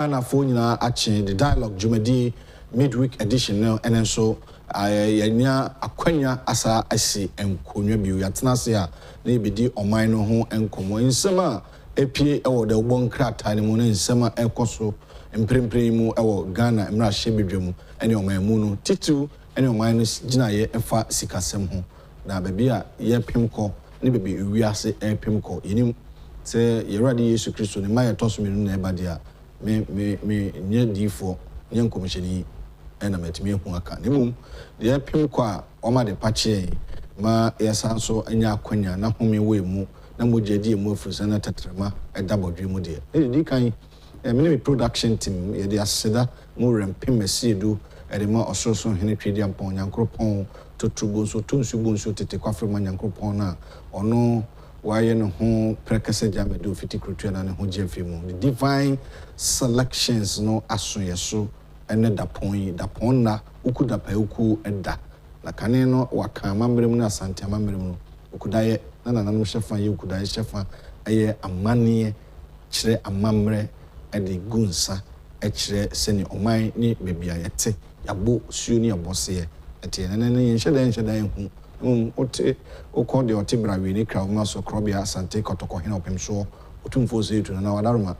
Ghana phone nyinaa akyɛ the dialogue dwumadi midweek edition no ɛne nso yɛnya akwanya asa asi nkonnwa bio yɛatena ase a na yɛbɛdi ɔman no ho nkɔmmɔ nsɛm a epie ɛwɔ the wɔn krataa ne mu ne nsɛm a ɛkɔ so mprempren mu ɛwɔ Ghana mmarahyɛ bedwa mu ɛne ɔman mu no titiw ɛne ɔman no gyinaeɛ ɛfa sikasɛm ho na baabi a yɛpem kɔ ne baabi ewiase ɛpem kɔ yɛnim sɛ yɛwurade Yesu Kristo ne ma yɛtɔ so mmienu na ɛba de a me nye difo nye nkomisheni ena metimi ehu aka ne mum de apim kwa a oma de pache ma yesa so anya akwanya na home we mu na mogedi emu afurisa na tetrema eda bodwe mu de e di kan me production team ye de aseda mu rempem masiedu e de ma ososo hene twedi ampon nyankropon totubo so tonsubo so tete kwafrema nyankropon na ono why no ho prekese jamedo fiti krutua na ne ho jefi mu the divine selections no aso yeso ene da pon na ukuda pa uku eda na kane no waka mamrem na asante mamrem no ukudaye na nananum shefa ye ukudaye shefa eye amane kire amamre ede gunsa e kire seni oman ni bebia yete yabo suo ni abose ete nene yenhyedan hu ote okọ de ote brawe ni kra uma so krobia asante kotoko hena opem so otumfo so etu na wadaruma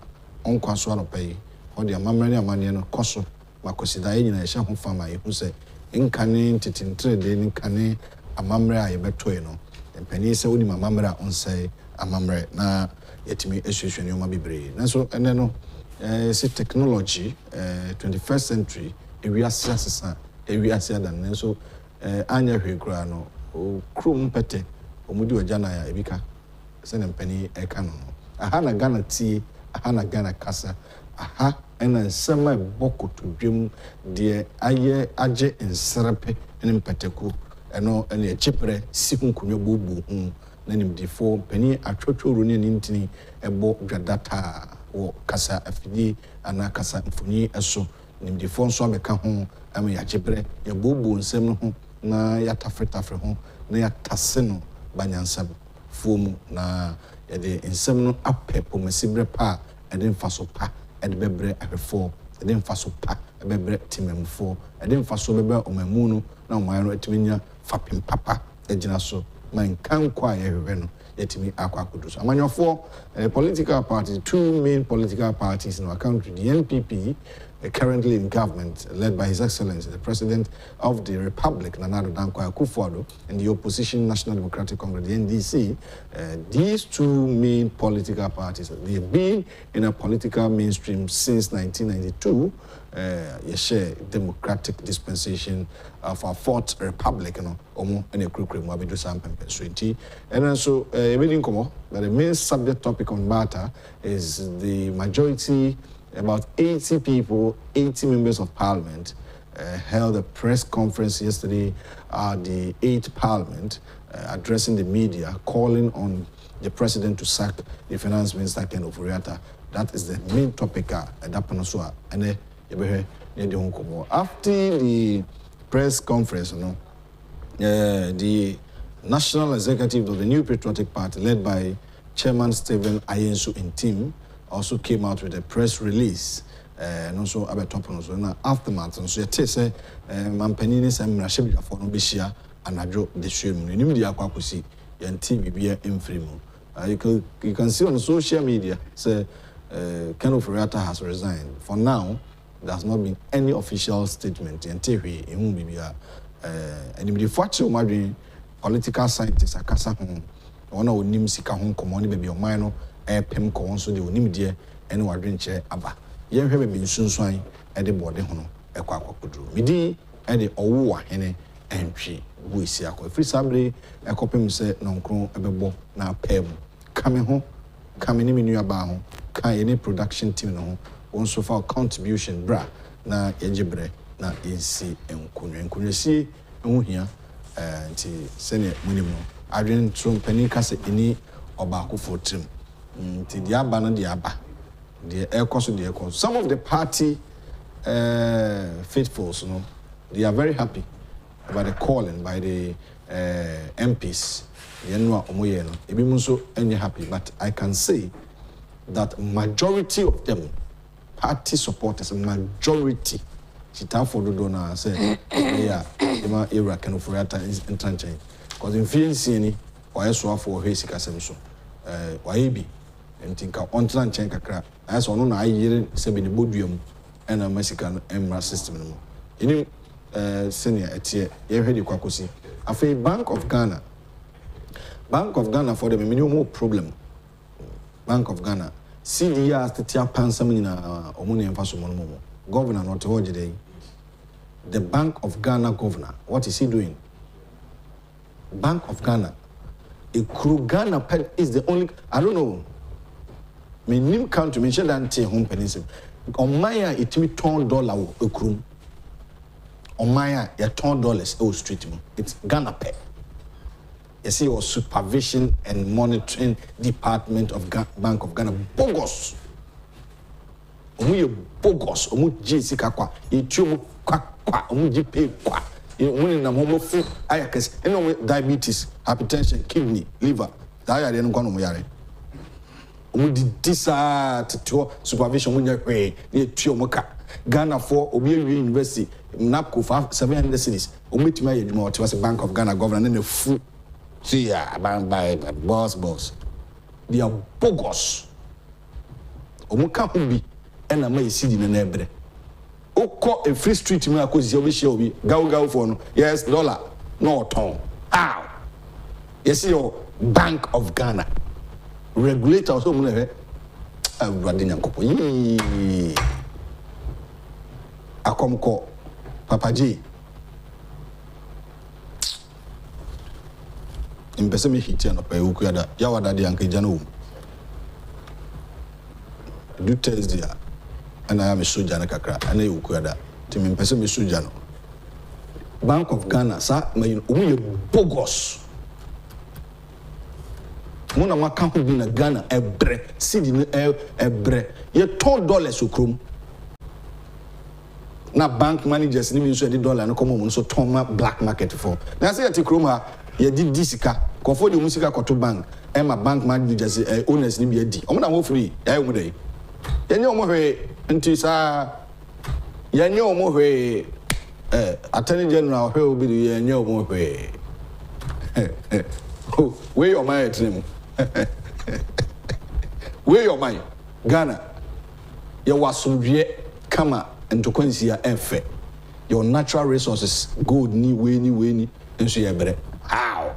onkwa so anopai ode amamre ni amane no koso makosida ye nyina ye hye ho fama ye hu se nkane ntitintre de nkane amamre a ye betoe no empani se woni amamre a onsai amamre na yetimi esusu ne oma bebre na so ene no se technology 21st century ewiase asesa ewiase adan na so anya hwekura no krum pete omudi ojana ya ebika se ne mpani eka no aha na Ghana tie aha na Ghana kasa aha ena nsema bokoto dwem de aye age nsrepe ne mpeteku eno ene chipre si hunkunyo bobu hu na nimdifo pani atwotworo ne ntini ebo dwadata wo kasa afidi ana kasa mfuni eso nimdifo nso ameka ho ama ya chipre ya bobu nsem no ho na ya tafretafre ho na ya tase no banyansam fomu na ya de nsem no apepo masibre pa ede mfaso pa ede bebre ahwefo ede mfaso pa bebre timemfo ede mfaso bebre omamu no na oman no atiminya fapem papa ejina so man kan kwa ye hwe no yetimi akwakodu so amanyofo political parties, two main political parties in our country, the NPP currently in government led by His Excellency the President of the Republic Nana Addo Akufo-Addo and the opposition National Democratic Congress the NDC. These two main political parties, they have been in a political mainstream since 1992. Share democratic dispensation of our fourth republic, you know, omo ene krukre mu abedu sampempe so nti and so but the main subject topic on matter is the majority, about 80 people, 80 members of parliament held a press conference yesterday at the 8th parliament addressing the media, calling on the president to sack the finance minister Ken Oforiatta. That is the main topic and after the press conference, you know, the national executive of the New Patriotic Party, led by Chairman Stephen Ayensu and team, also came out with a press release. And also about top also na aftermath. And so you say, Mampenini Sam Rashabia for Nobishia and Adjo the Shim. You need the Aquapusi and TV in Frimo. You can see on social media, say, Ken Oforiatta has resigned. For now, there has not been any official statement until we in Bibia. And in the fortune, my political scientists are Casa home. One of them Sika home, common baby or minor, Pem Conso, the Unimedia, and what drink chair Abba. You have been soon swine at the body hono, a quackudru. Midi, at the Owa, hene, and she, we see a free sabri, a copy say, non cron, a bebo, now pem. Coming home, coming in your bound, any production team no. Also for contribution bra na yejebre na ensi enkunwe si ehia nti sene munim no adwen trom pani kase eni oba akufo trim nti dia aba no dia aba de ekoso de ekoso. Some of the party faithfuls, you know, they are very happy about the calling by the MPs. They know omoye no ebi munso enye happy, but I can say that majority of them party supporters, majority. Chita for the donor say, yeah, Emma Era can for in Tranchain. Because in Fiancini, or I saw for Hesica Semso, Waibi, and think on Tranchain Cacra, as on I hear 7 Budium and a Mexican Emra system. In senior at here, you heard the Kwakusi. I feel Bank of Ghana for the minimum problem. Bank of Ghana. CDR the tia pansamina omuni emfaso mono. Governor not today. The Bank of Ghana governor, what is he doing? Bank of Ghana. A crew Ghana is the only, I don't know. My new country mentioned that home peninsula. On Maya it will $10 a crew. On Maya $10 oh street. It's Ghana pay. You see your supervision and monitoring department of Bank of Ghana bogus. Omu bogus. Omu JC kakwa. Itumu kakwa. Omu JP kwa. Omu na momo food ayakes. Eno diabetes, hypertension, kidney, liver. Daya de nko no yare. Omu di disa to supervision munya hwe. Ni etu omu ka. Ghana for Obi University, NAPCO for 700 cities. Omu tima ye djuma what was Bank of Ghana governor and the food. See ya, by boss. They are bogus. Omuka humbi, and I may see in an ebre. O call a free street me because you be go for no. Yes, dollar, no ton. Ow. Yes, your Bank of Ghana. Regulator so mune Radina Kopo. Akomko Papa J. In Besame Hitian of Ukuyada, Yawada de Ankejano. Do Thursday, and I am a Sujana Kakra, and a Ukuyada, to me Besame Sujano. Bank of Ghana, sir, may bogus. Mona Maka who been a Ghana, a bre, Sydney, a bre, ye $10 ukrum. Now, bank managers, need to $1 and come home, so Toma black market for. Now, say at Kroma. Ye did disika, confo the musica koto bank, Emma bank managers owners ni be di. Omo na wo free, ya omo dey. Ye nye omo hwe nti sa ye nye omo hwe attorney general hwe obi ye nye omo hwe. Where your mind trim. Where your mind? Ghana. Ye wasumdwe kama ntokwansi ya enfe. Your natural resources gold ni we ni nso ye bere. How?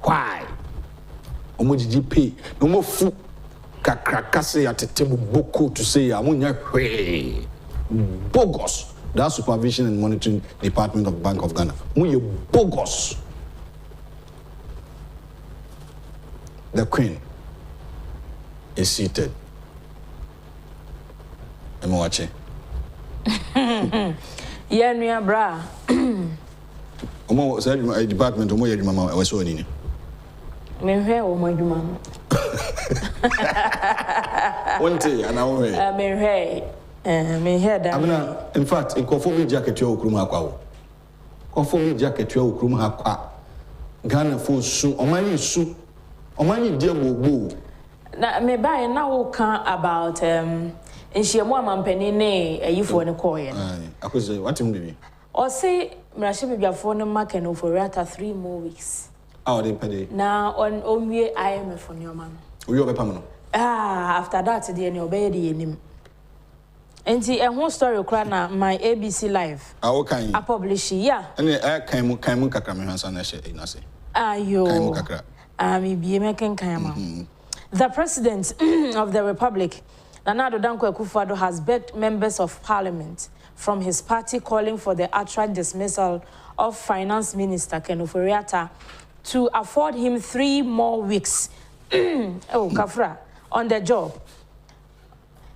Why? Omojiji pay. No more fu kakrakase at table boko to say amunya hwe. Bogus. That supervision and monitoring department of Bank of Ghana. Munye bogus. The Queen is seated. Am I watching? Yeah, nuya bra. Omo say department omo ye djuma we so ni. Me hwe omo djuma. Wonte ana wo hwe. Me hwe da. Amina in fact in conform jacket yo okrum akwa wo. Conform jacket yo okrum akwa. Ghana for su omani su. Omani dia gbogbo. Na me buy na wo kan about nhyiamu amampani ne ayifo ne koye. Akoze what him do? Or say Mrashe Biafo no mark and for 3 more weeks. Ah, they pay. Now on onwe IMF for your man. We obe pam no. After that the any obey the enim. Enti a whole story kra na my ABC live. Ah, okay. I publish yeah. Ene kan mu kakra me hansa na she na se. Ayo. Kan mu kakra. Me be making kayama. The president of the republic, Nana Danko Akufo-Addo, has begged members of parliament from his party calling for the outright dismissal of Finance Minister Ken Ofori-Atta to afford him 3 more weeks on the job.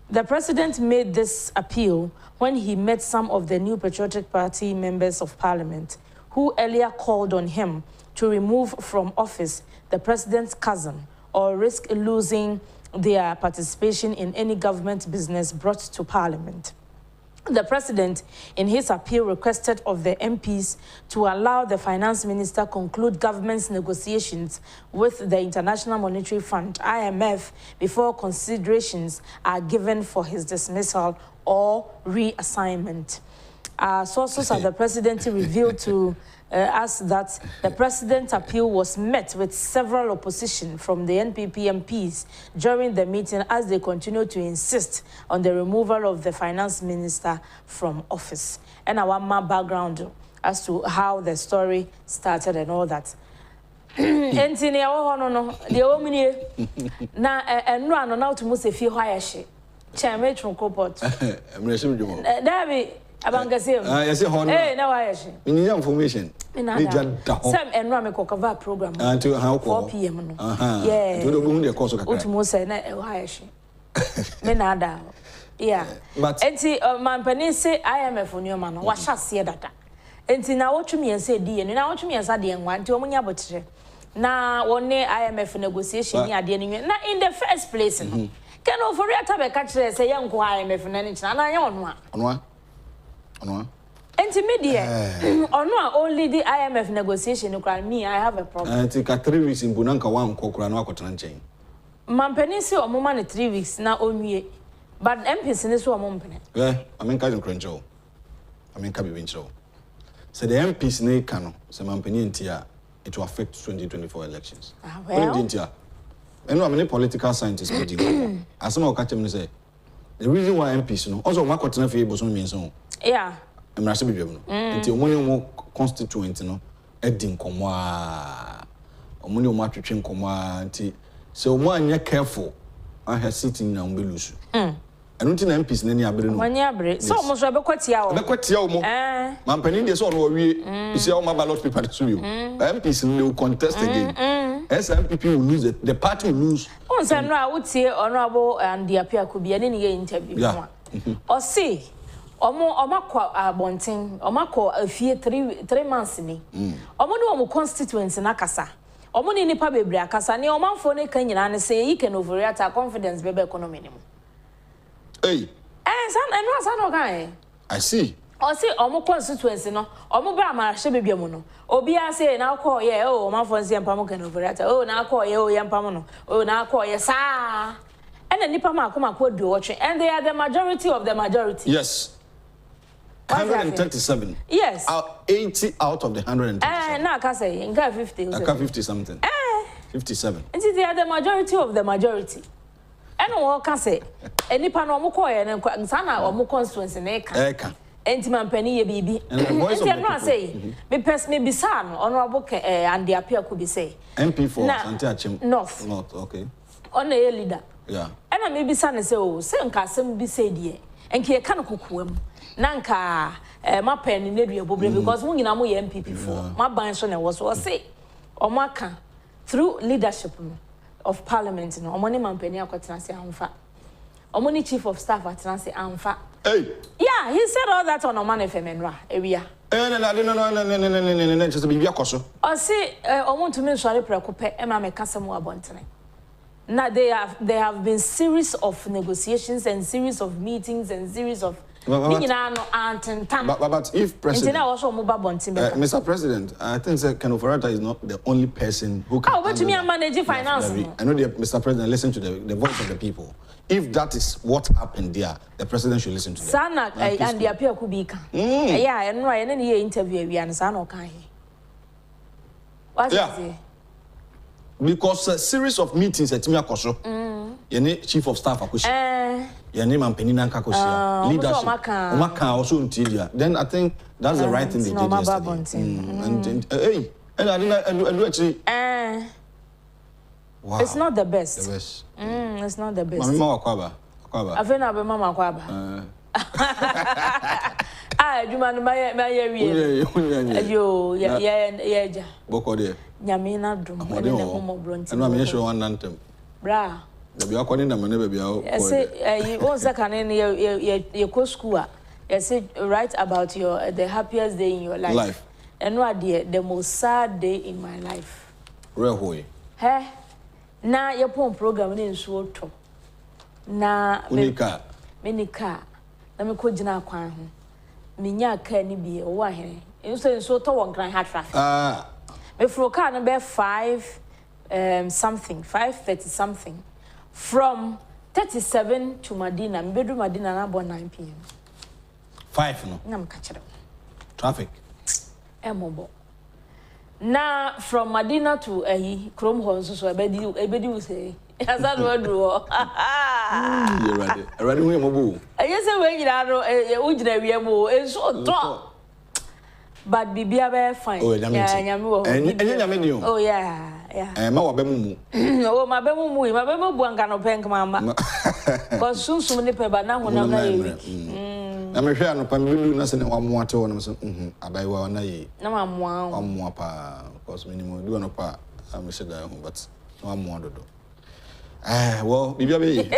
The president made this appeal when he met some of the New Patriotic Party members of parliament who earlier called on him to remove from office the president's cousin or risk losing their participation in any government business brought to parliament. The president, in his appeal, requested of the MPs to allow the finance minister conclude government's negotiations with the International Monetary Fund, IMF, before considerations are given for his dismissal or reassignment. Sources at the presidency revealed to us that the president's appeal was met with several opposition from the NPP MPs during the meeting as they continue to insist on the removal of the finance minister from office. And I want my background as to how the story started and all that. Enti no the omini na enro ano na to must feel higher she. Chairman Trunkopot. David Abangasim. Yes, hey, now I see. We need information. Some and Rame cover program until how 4 p.m. Yeah, to the wound, of course. Utmose, why she? Menada. Yeah, but enti man penny say IMF on your man. What shall see that? Enti now what you me and say, dear, and now what you me and say, and one to a munya butcher. Now, one day IMF negotiation near the enemy. Now, in the first place, can over a tablet catch say young IMF and any channel. I own one. Media, or no, only the IMF negotiation. You call me, I have a problem. I think 3 weeks in Bunanka one Kokran Wakotan. Mampenisi or Mumani 3 weeks now only, but MPs in this one Mumpene. Yeah, I mean, Kajan Crencho. I mean, Kabi Wincho. So the MPs ne Kano, some Mampeni Tia, it will affect 2024 elections. Well, and I'm a political scientist. As some of Katem say, the reason why MPs, no, also Makotan Fable means so. Yeah. I'm not sure until one more constituent, no, Edding Comwa, or money more to train Comwa. So one year careful, I have sitting now be loose. I don't think MPs in any ability. 1 year break. So almost a quatia. A quatia, Mampenin is all we see all my ballot paper to you. MPs will contest again. SMPP will lose it, the party will lose. Once I would say honorable and the appear could be any interview. Or see. Omako abonting, omako a few 3 months ni. Omo no constituents na kasa. Omo ni nipa bebre akasa ni omanfo ne kan nyina ne say you can overreact our confidence bebe economy ni mo. Hey. San no kan. I see. O see omo constituents no, omo bra ma hye bebia mu no. Obi a say na call ye o omanfo nsi empam kan overreact. O na call ye o yempam no. O na call ye sa. And nipa ma akoma do watch and they are the majority of the majority. Yes. 137. Yes. 80 out of the 137. No, I can say, in 50. I can 50 something. 57. And they are the majority of the majority. And what can say? Any panomo coy and Sana or more constituents in Eka. Entiman penny baby. And the voice of the say, be pest me be son, honorable and the appeal could be say. MP for Santiachim. North. North, okay. On a leader. Yeah. And I may be son and say, oh, same castle be said ye. And Kia can cook them. Nanka, my pen in the because we are MPP for my banson was say, or Maka through leadership of parliament, no money man penny Transi Amfa, or money chief of staff at Transi Amfa. Hey, yeah, he said all that on a man FMNRA area. No, just be your coso. Or say, I want to mention a preoccupy Emma Mecasamo Abontane. Now they have been series of negotiations and series of meetings and series of but if President, Mr. President, I think that Kencity is not the only person who can. But me manage finance. I know Mr. President, listen to the voice of the people. If that is what happened there, the president should listen to them. Sana and the appeal could be. Yeah, and right, and any interview we understand okay. What is it? Because a series of meetings at Timia Koso, chief of staff your name and Penina Kakosia, leadership. Omaka also until then I think that's the right thing they did yesterday. And I didn't actually. Wow. It's not the best. The best. It's not the best. Mama Kwaba. I feel na be Mama Kwaba. Juman my yo yeah. Boko there. Nyamina drum. And I'm sure one anthem. Bra. The according to my baby. I say, you want second your co school. I say, write about the happiest day in your life. And what the most sad day in my life. Real way. Hey, now your program in Swoto. Na Minika. na me ko gina kwan ho me nya aka ni bi o wa here enso to won kran ha traffic me fro car no be 5 something 5:30 something from 37 to Madina me bedu Madina na about 9 p.m. 5 no na me ka kire traffic emobo na from Madina to Chrome Hall so ebedi we say Azad wadu you ready we mobo yes we nyina no u gina wie mo enso to but bibia be fine yeah nyame wo nyame ni o oh yeah ma wa be mumu oh ma be mu buanga no penk mama ko sunsum ni pe ba na honam na ye na me hwe anopa me lu na se ne wa mo ate wona so abai wa na ye na ma mo pa because minimum du anopa am se da ho but na mo dodo well bibia be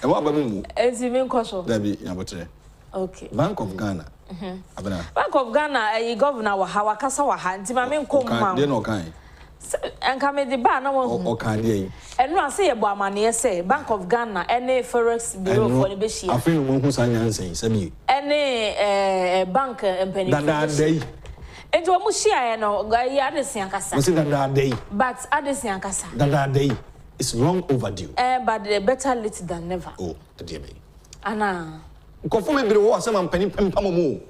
e wa ba mu ezi me nkoso da bi nyabotre okay Bank of Ghana abena Bank of Ghana governor wa ha wakasa wa ha nti ma me nkom ma de no kan enka me de ba na wo o kan de yi enu ase ye bo amane say Bank of Ghana ene forex bureau for ne be hia afin mo hu san yansen sabi ene bank empany da dai enti wo mu hia ye no ya adesi akasa mo se da dai but adesi akasa da dai it's long overdue but better late than never oh the dear me ana ko fo me bire wo asem ampani pempam mo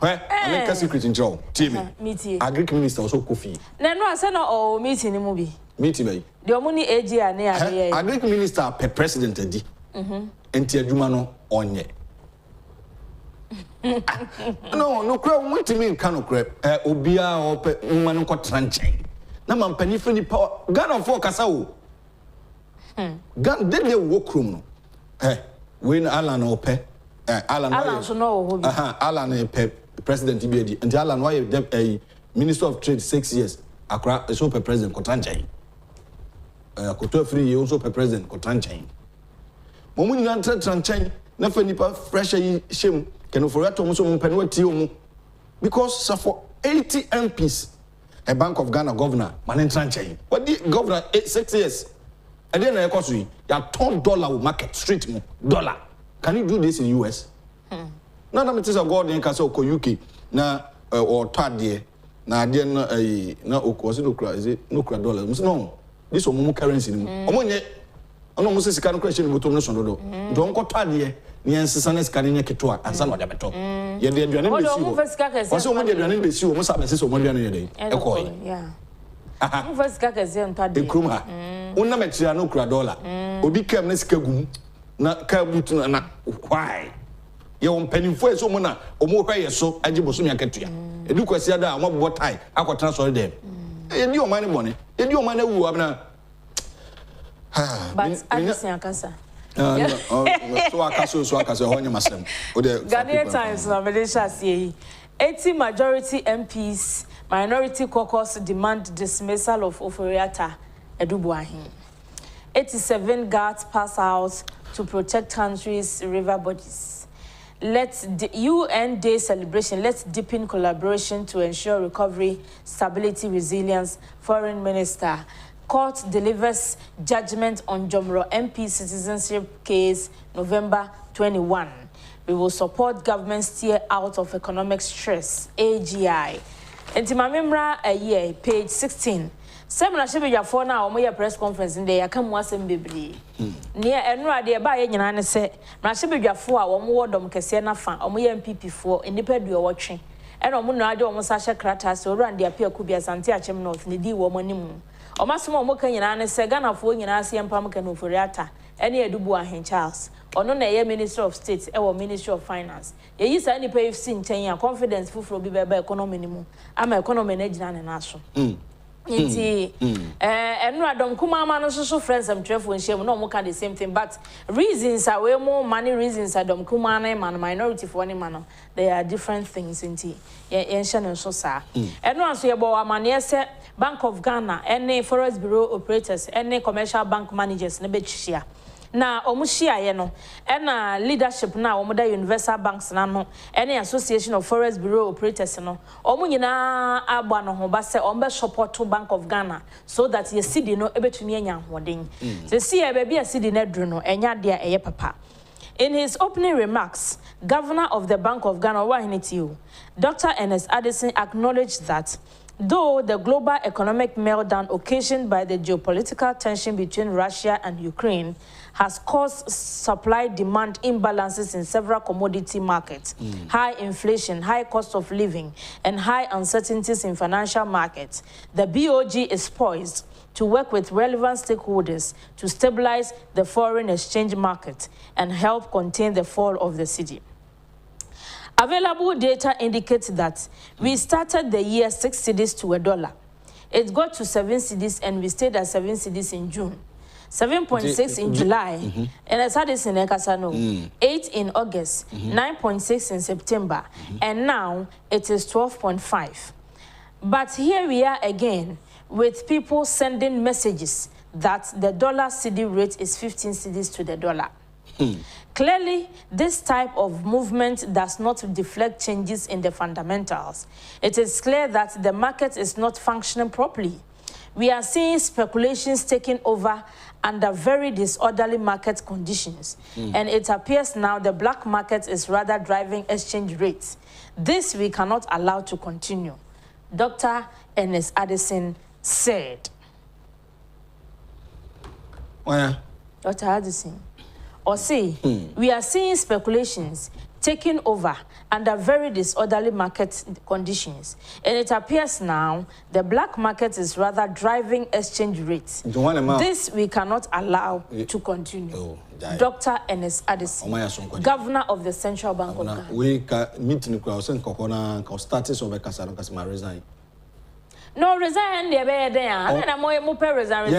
America secret in Joe. Meeting. Agric minister also coffee. No, I said no meeting in movie. Meeting by. The money AG and Agric minister per president edi. Enti adwuma no onye. No, kra want to mean kan kra. Obia o pe man nko tranchen. Na mampani fri ni power. Ghana for kasa o. Ghana dey work room no. When Alan o pe. Alan so no ho bi. Alan pe president Ibiedi and Alan why a minister of trade 6 years akra so per president Kotranchen akoto free you also per president Kotranchen momu ni nan Kotranchen na fa nipa fresh yi shem keno for atom so mo penu ati o mu because for 80 MPs a Bank of Ghana governor man Kotranchen what the governor 6 years and then na ekoso yi ya $10 market street mo dollar can you do this in US na me tisa god in ka say ko UK na or tade na ade na na okosi no kra is it no kra dollar no this omo currency ni omo nye ono mo sika no question botom no so dodo do nko tade ni ensesa na sika ni keto ansa na odabeto ye de aduane be si o so omo de aduane be si o mo sa be se omo aduane ye de e ko yeah mo fa sika ka se ntade e kruma onna me tira no kra dollar obi kam na sika gum na ka butu na why ye won panimfo eso mo na omo hwa ye so agi boso mi akatua edu kwasi ada mo bo tai akotana so dem ye di o man bone ye di o man wu abna but adisi akasa so akasa ho nyamasem o de Ghanaian Times na Malaysia say 80 majority MPs minority caucus demand dismissal of Oforiatta Edubuahin 87 guards pass out to protect country's river bodies. Let's UN Day celebration. Let's deepen collaboration to ensure recovery, stability, resilience. Foreign Minister. Court delivers judgment on Jomro MP citizenship case November 21. We will support government steer out of economic stress. AGI. Intimamimra a year, page 16. Semina shebe for na omo press conference nde ya kam wasem bebre ne enu ade ba ye nyina ne se na shebe dwafo a omo wodom kese na fa omo ye MPP fo nipa duo wotwe ena omo no ade omo sa hye krata se oru ande apia ku bia sante achem north ne di wo mo nimu omo asem omo ka nyina ne se Ghana fo nyina se empam ka no Oforiatta ene Edubuahin Charles ono na ye Minister of State e wo Ministry of Finance ye yi sa nipa FC nten ya confidence fufuro bi beba economy nimu ama economy na gina ne na so Inti enu adom kuma ama no so friends am trefo nhiem no mo ka the same thing but reasons are way more money reasons adom kuma na man minority for any man there are different things inti ye no so sa enu aso ye bo amane se Bank of Ghana any forest bureau operators any commercial bank managers na betwia na omuhia ye no na leadership na omuda universal banks na no any association of forest bureau operators no omunyina agba no ho ba se ombe support Bank of Ghana so that ye cedi no ebetumi anya hoden se see e ba bia cedi na dru no enya de eye papa In his opening remarks, Governor of the Bank of Ghana, Dr. Ernest Addison, acknowledged that though the global economic meltdown occasioned by the geopolitical tension between Russia and Ukraine has caused supply-demand imbalances in several commodity markets, high inflation, high cost of living, and high uncertainties in financial markets, the BOG is poised to work with relevant stakeholders to stabilize the foreign exchange market and help contain the fall of the cedi. Available data indicates that we started the year 6 cedis to $1. It got to 7 cedis and we stayed at 7 cedis in June. 7.6 in July, and as I said in Ekasano, 8 in August, 9.6 in September, and now it is 12.5. But here we are again with people sending messages that the dollar cedi rate is 15 cedis to the dollar. Clearly, this type of movement does not deflect changes in the fundamentals. It is clear that the market is not functioning properly. We are seeing speculations taking over under very disorderly market conditions, and it appears now the black market is rather driving exchange rates. This we cannot allow to continue, Dr. Ernest Addison said. Dr. Addison, or say, we are seeing speculations taking over under very disorderly market conditions, and it appears now the black market is rather driving exchange rates. This we cannot allow to continue. Dr. Ernest Addison, Governor of the Central Bank of Ghana. We meeting the status of a Casano resign. No, resign the bear there. I don't know resign.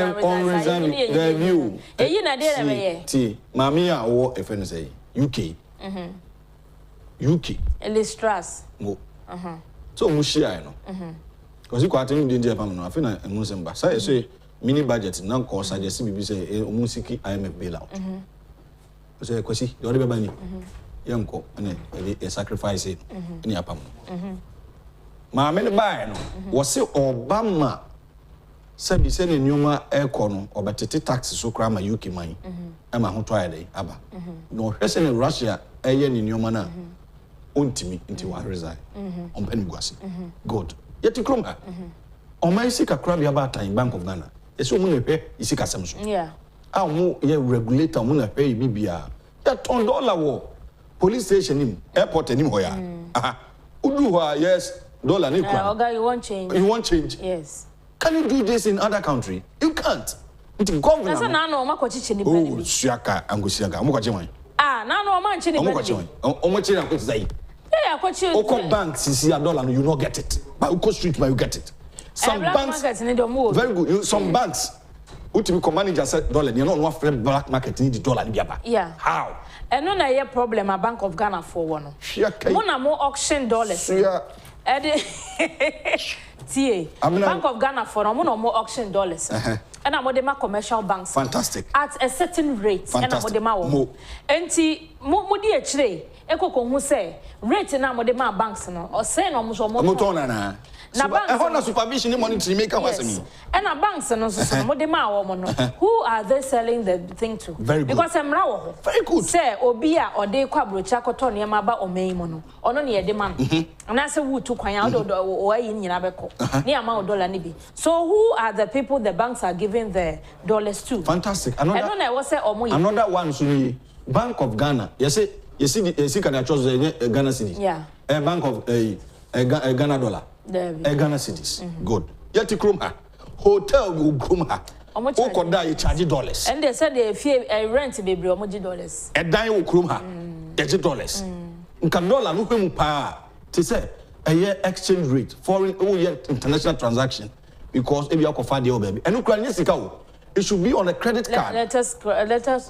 Review. Mamia or if I say UK. UK. Elistras. So Mushia, no. Because you quite in the Japan, I feel a Muslim. So I say mini budget now cost I just see say Musiki IMF bailout. So I say the other money. Young co and a sacrifice it in Yapam. Mamma buy no was say Obama said be sending Numa air corner or better taxes so crama UK money. Emma who tried Abba. No person in Russia a yen in your manner. Untimi into one resign on Penguasi. Good. Yet to Kroma. On my sick a crabby about in Bank of Ghana. It's so many pay is sick assumption. Yeah. I'll move a regulator when I pay BBR. That $10 war. Police station him, airport anywhere. Aha. Uduha, yes, dollar. Okay, you won't change. You won't change. Yes. Can you do this in other country? You can't. It's government. That's an anno, Makochi. Oh, Siaka, and Gusiaka, Mokajimai. Ah, no, man, Chini. Omochi, I could say. Yeah, coach you. Oko banks is $1, you not get it. But Oko Street, you get it. Some banks need to move. Very good. Some banks, Utimi manager said $1, you know, no black market need the dollar. Yeah. How? And no, I problem a Bank of Ghana for one. Mona more auction dollars. Yeah. Bank of Ghana for no more auction dollars. And I'm with commercial banks. Fantastic. At a certain rate. Fantastic. And I'm with Mudi actually. Eko who say rate na mo de ma banks no or say no mo so mo na banks supervision monetary make me and na banks no so mo de ma wo mo no who are they selling the thing to? Very good. Because emra wo very good say obi a ode kwa brocha koto ne ma ba omen mo no ono ne ye de man na say wu tu kwan o ayi nyina beko ne ama o dollar ni bi. So who are the people the banks are giving the dollars to? Fantastic. Another one so Bank of Ghana you see can I choose Ghana cedis? Yeah. A bank of a Ghana dollar. A Ghana cedis. Good. Yet Krumha. Hotel will Krumha. Who could die you charge dollars? And they said they fear a rent baby or $dollars. A dime will Krumha. $80. Can dollar no him power to say a year exchange rate, foreign international transaction because if you are for the baby. And Ukraine it should be on a credit card. Letters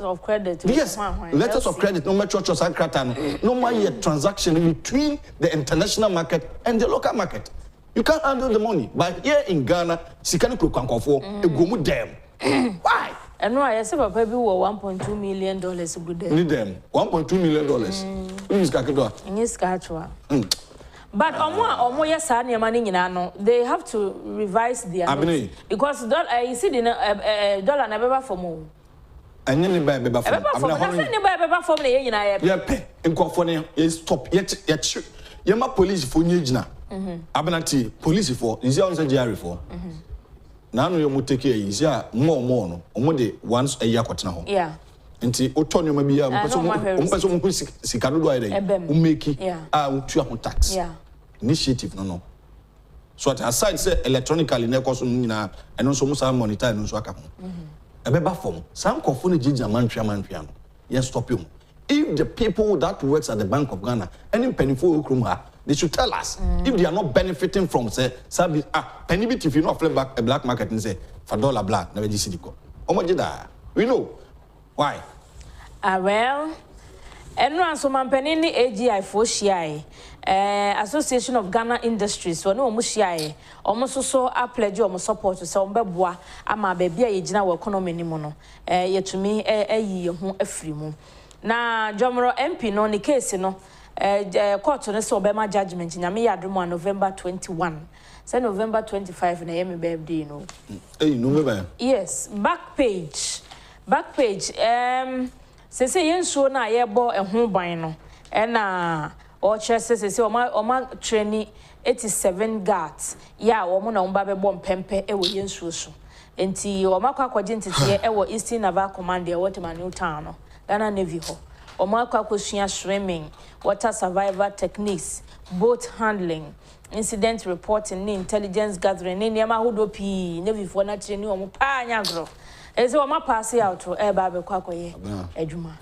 of credit. Yes, letters of credit. No matter what no matter transaction between the international market and the local market. You can't handle the money. But here in Ghana, Sikani Kukankofo, a go them. Why? And no, I said, Papa, we were $1.2 million good day. Need them $1.2 million. In his Scatchwa. But they have to revise their notes because you see the dollar never for more. And then by Baba from Baba from the United. Yeah, pay and California is stop yet. Yama police for Nijna. Abanati, police for is your Jerry for. Now you will take care is ya more, or once a year. Yeah. Nti otonyo mabia mpeso mu sikano do ayde umeki utua tax initiative no so aside say electronically na ekoso nyina eno so musa monitor eno so aka ho ebeba form some kofo na jija mantwa no yes stop you if the people that works at the Bank of Ghana any penny for okrum ha they should tell us if they are not benefiting from say service penny bit if you not flip back a black market and say for dollar black na be sidiko omojida we know why. Well, and so mampeni ni AGI for Shiai, Association of Ghana Industries, so no Mushiai, almost so a pledge or support to some bebois, ama baby a general economy ni mono, yet to me a free moon. Na Jomoro MP no ni case no, court on a sobema judgment in Amia Druma November 21. Say November 25 in a Yemi birthday no. Hey, no, yes, back page. Say yen so na ye bo ehun ban no e na o chere say oma training 87 guards ya wo mo na omba be bom pempe e wo yen so so enti oma kwa kwaje ntete e wo Eastern Naval Command e what man new town no Ghana Navy ho oma kwa kwasua swimming water survival techniques boat handling incident reporting ni intelligence gathering ni niam ahodo pi Navy for na training omo pa anya gro eze o ma pass out to e ba be kwa koye adwuma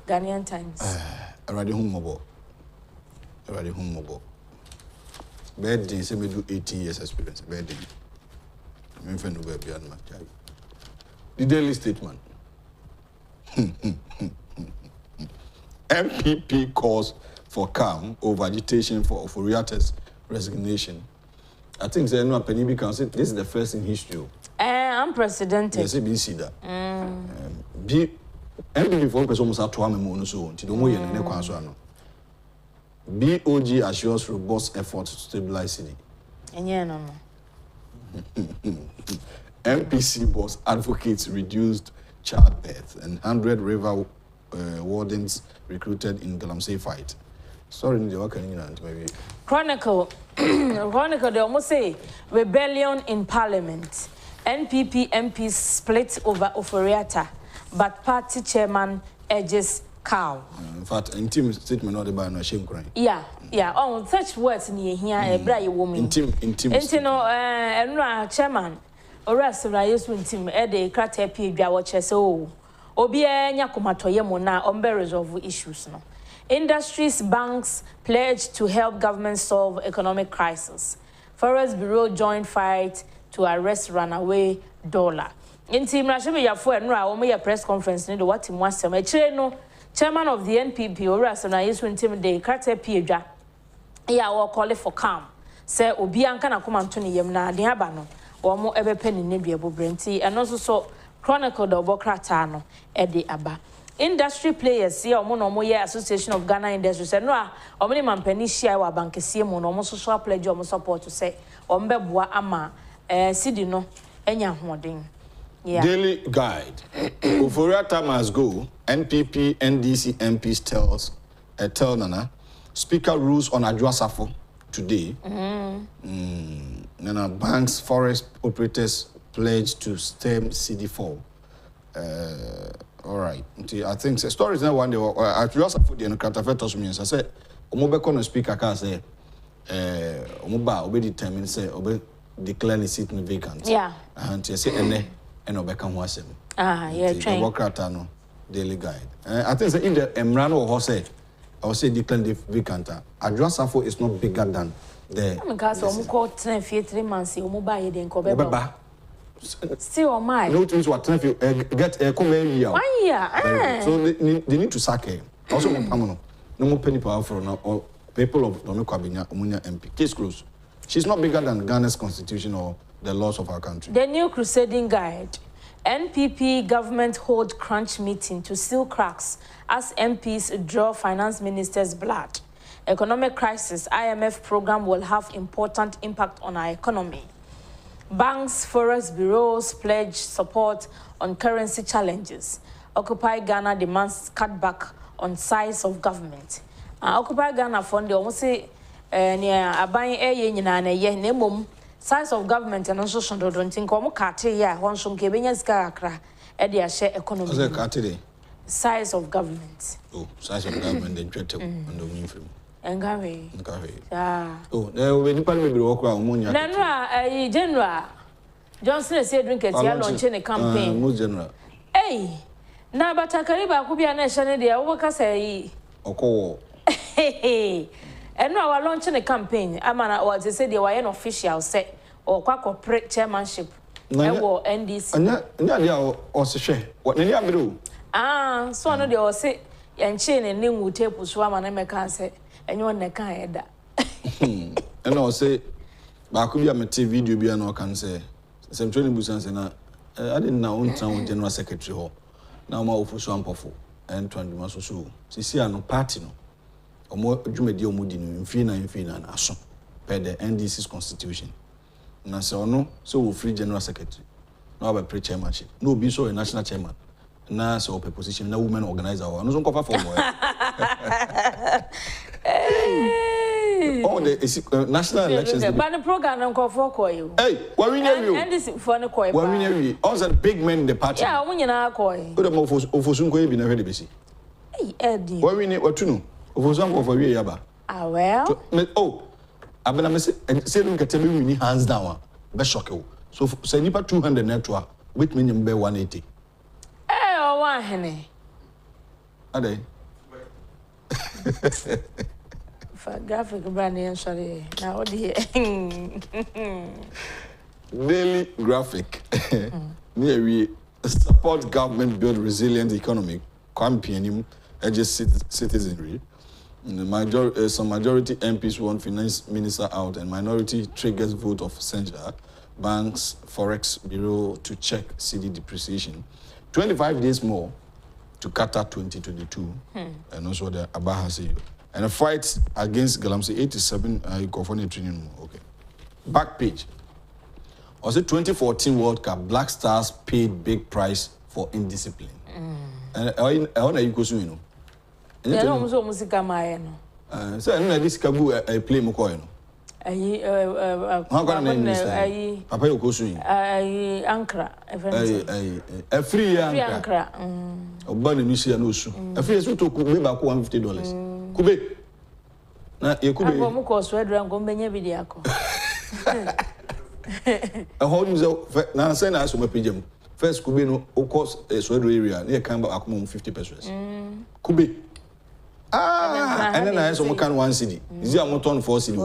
Ghanaian Times already home mobile birthday say me do 18 years experience birthday me friend no be an match the Daily Statement MPP calls for calm over agitation for Oforiatta's resignation. I think say no penny can say this is the first in history. Unprecedented. Yes, we see that. Be MPP for person must have to have me so until no yen ne kwan so ano. BOG assures robust efforts to stabilize city. Enye no. MPC boss advocates reduced childbirth and 100 river wardens recruited in Galamsey fight. Sorry, maybe. Chronicle they almost say rebellion in parliament. NPP MPs split over Oforiatta, but party chairman urges cow. In fact, intimate statement not about no shame crying. Yeah. Oh, such words in here, a brave woman. Intimate. And chairman, or rest of I used to intim, a crater pia watches so. Obia Yakumatoye mona on resolve issues no. Industries, banks pledge to help government solve economic crisis. Forest Bureau joint fight to arrest runaway dollar. In team Rashimi Yafo and Ra, Omo press conference need what him was some chairman of the NPP or Rasana is to intimidate Carter Pieja. Yeah, or call it for calm. Say Obianka na come Antony Yemna, the Abano, or more ever penny Nibia Brenti, and also so Chronicle the Bocratano, Eddie Abba. Industry players see Omono Association of Ghana Industries and Ra, or many man penny share wa bank see mon almost so pledge or support to say, Ombebwa Ama, Sidino, Enya Hoarding. Daily Guide. Oforiatta must go. NPP, NDC MPs tell Nana. Speaker rules on Agyapong today. Nana banks, forest operators pledge to stem CD4. All right. I think the story is not one day. Agyapong the Katafetos means I said, Omobeko no speaker can say, Omoba obe determine say obe declare the seat vacant. Yeah. And you say ene. And Obeka Wasem. Yeah, train. Democratano Daily Guide. I think in the Emrano Hose, I would say decline the vacant. Agyapong is not bigger than the. Because I'm called 3 months, you mobile then Kobeba. Still on my. No things what get a come here. 1 year. So they need to sack him. Also, no more penny power for or people of Donokabinya Omunya MP. Case closed. She's not bigger than Ghana's constitution or the laws of our country. The new crusading guide. NPP government hold crunch meeting to seal cracks as MPs draw finance minister's blood. Economic crisis, IMF program will have important impact on our economy. Banks, forest bureaus pledge support on currency challenges. Occupy Ghana demands cutback on size of government. Occupy Ghana fund almost say near aban nyina na ye na mom size of government and also shondo don't think omo kate ya won so nke benya sika akra e de ahye economy. What's kate? Size of government. Oh, size of government the twete on the win film. Engawe. Ah. Oh, we nipa me be work omo nya. Na general Johnson say drink it ya launch in a campaign. Most general. Hey. Na batakari ba ku bia na ehye ne de wo ka say okowo. And now we're launching a campaign. I'm what they say they were an official say or corporate chairmanship. NDC. What any do? Ah, so no they all say and chain and name will tape swam and I can say and you want the kind And I'll say Bakubi am a TV video be no can say some training business and I didn't know on town general secretary hall. Now my office one powerful and 20 months so. See no party no. Omo dwumadi omudi no mfii na aso per the NDC's constitution na se ono so wo free general secretary na oba pre chairmanship no be so a national chairman na so open position na women organizer no so nkofa for boy oh the national elections but the program nkofa koyo hey what we know you NDC for no koyo what we know you all the big men in the party yeah wo nyina koyo o de mo ofosun koyo bi na hwede besi hey Eddie what we know what you know Ofosun for we yaba. Ah well. Oh, abena me say don't get me win hands down. Be shock you. So say nipa 200 network with me be 180. O one hene. Ade. For graphic brand sorry. Now the Daily Graphic. Near we support government build resilient economy campaigning edges citizenry. Some majority MPs want finance minister out and minority triggers vote of censure. Banks, Forex Bureau to check CD depreciation. 25 days more to Qatar 2022. And also the Abahasi. And a fight against Galamsey 87 training. Okay. Back page. Also 2014 World Cup, Black Stars paid big price for indiscipline. And I want to know. Yeah, no, so musica mai no. So na this kabu play mo ko no. Ayi Papa Yokosu. Ayi Ankara event. Free Ankara. Oba na nusi na osu. Free so to kube ba ko $150. Kube. Na ye kube. Abo mo ko so edura ngo menye bi dia ko. Hold me na say na so mapejam. First kube no o cost so edura area na ye kan ba akoma $50. Kube. And then I saw one CD. Is there a ton 4 CD?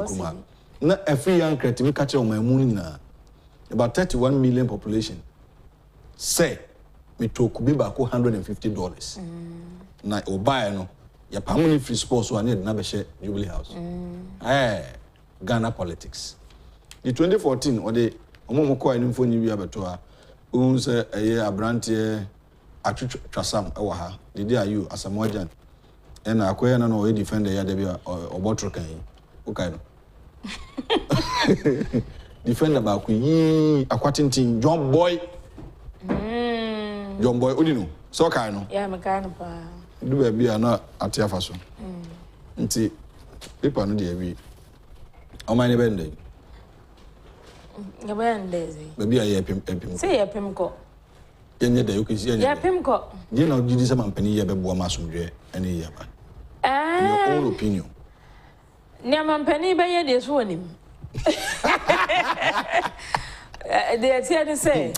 Na a free young creative catcher on my moon about 31 million population. Say, me to Kubi Bako $150. Na Obaya no, ya permanent free sports one need na share Jubilee House. Ghana politics. The 2014 or the Omomoko and Info New Abatua, say a year a brand here at Trasam, Owaha. The day are you as a Mojan. And I quite no defender ya debi or bottle can okay no defender ba ku yi akwatintin John Boy odino so kai no yeah me kai no pa do ba bia na atiafa so nti paper no dey bi o man ne bende ya bende ba bia ya pem say ya pem ko yenye da yoku yenye ya pem ko je na gidi se mampani ya bebo ma asomdwe ene ya ba in your own opinion. Niaman penny by your dear swimming. They are here to say,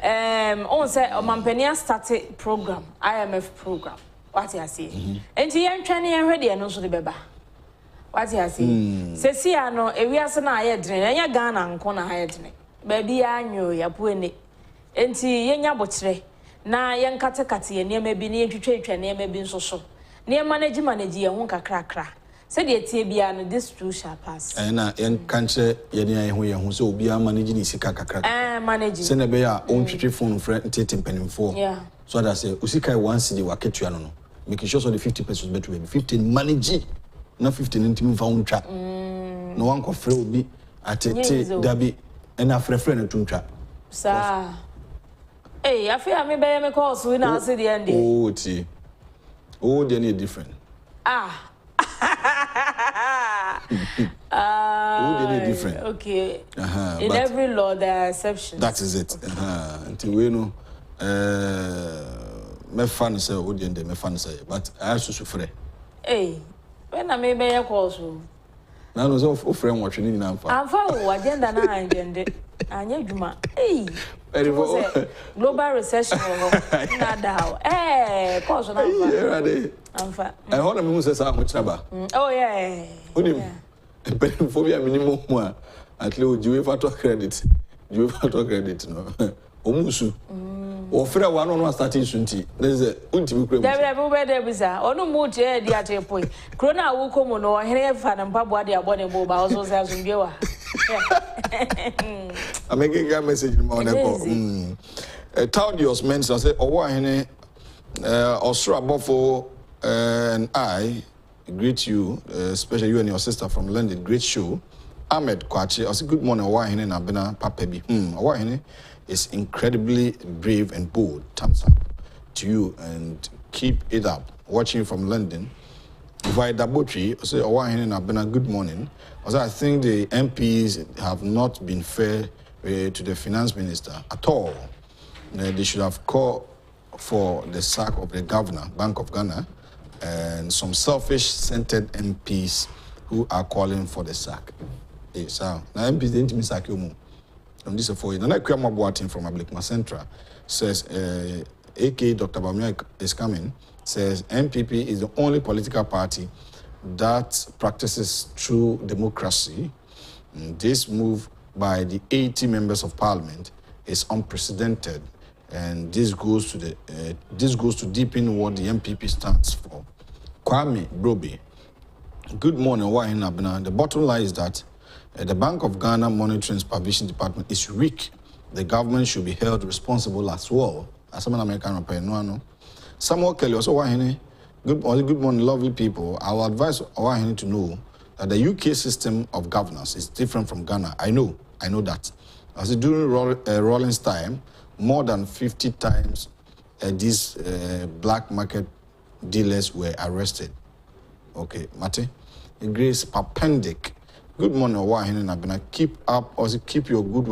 on say, Mampenia started program, IMF program. What you see? And he am training already and also the beba. What you see? Ceciano, a we are son I had drink, and your gun and corner head. Baby, I knew ya puny. And tea, young butcher. Na young katakati, and near maybe near to trade and near maybe so. Near manage ya wonka crack. Said the Tibia and this too shall pass. And young cancer, Yania, who so be a managing Sika crack. Managing. Send a bear own phone friend taking penny for. Yeah. So that I say, Usika once the Waketiano, making sure so the 50% better be 15 managing, not 15 intimate found trap. No one could will be at a Dabi and after a friend to trap. Sir. Hey, I feel me by me cause we now see the end. Oh, tea. Oh, they need different. Ah. Oh, they need different. Okay. In every law there are exceptions. That is it. Until we know, me fan say oh, they me fan say, but I also suffer. Hey, when I may be a cause. Now no so friend watching in am fa. Am fa o agenda na agenda. Anya dwuma. Hey. Global recession na da. Cause na fa. Am fa. I want me say say am chaba. Oh yeah. Onim. Phobia minimum mo at least you have to credit. You have to credit no. Omusu. Ofra one on starting sunti. There's a ultimate crime. There be sir. Onu mu tie di atepoi. Krona wo komo no here fa na mpabo ade abone bo ba so say asumbiwa. I'm making a message in my phone. Taudius mentions say owo hene Osra Baffour and I greet you, especially you and your sister from London. Great show. Ahmed Kwachi, I say good morning. Owo hene na bena papebi. Owo hene is incredibly brave and bold. Thumbs up to you and keep it up. Watching from London. Via Dabotri, I say, good morning. Also, I think the MPs have not been fair to the finance minister at all. They should have called for the sack of the governor, Bank of Ghana, and some selfish-centered MPs who are calling for the sack. Hey, so now MPs didn't miss sack you. And this is for you. Now, Kwama Boatin from Ablekma Central says, AK Dr. Bamia is coming, says MPP is the only political party that practices true democracy. And this move by the 80 members of parliament is unprecedented, and this goes to deepen what the MPP stands for. Kwame Brobe, good morning. The bottom line is that the Bank of Ghana Monitoring Supervision Department is weak. The government should be held responsible as well. As an American, Samuel Kelly also good morning, lovely people. I will advise Owahene to know that the UK system of governance is different from Ghana. I know that. As during Rawlings' time, more than 50 times these black market dealers were arrested. Okay, Mate. Grace Papendic. Good morning, Owahene Nabena. Keep your good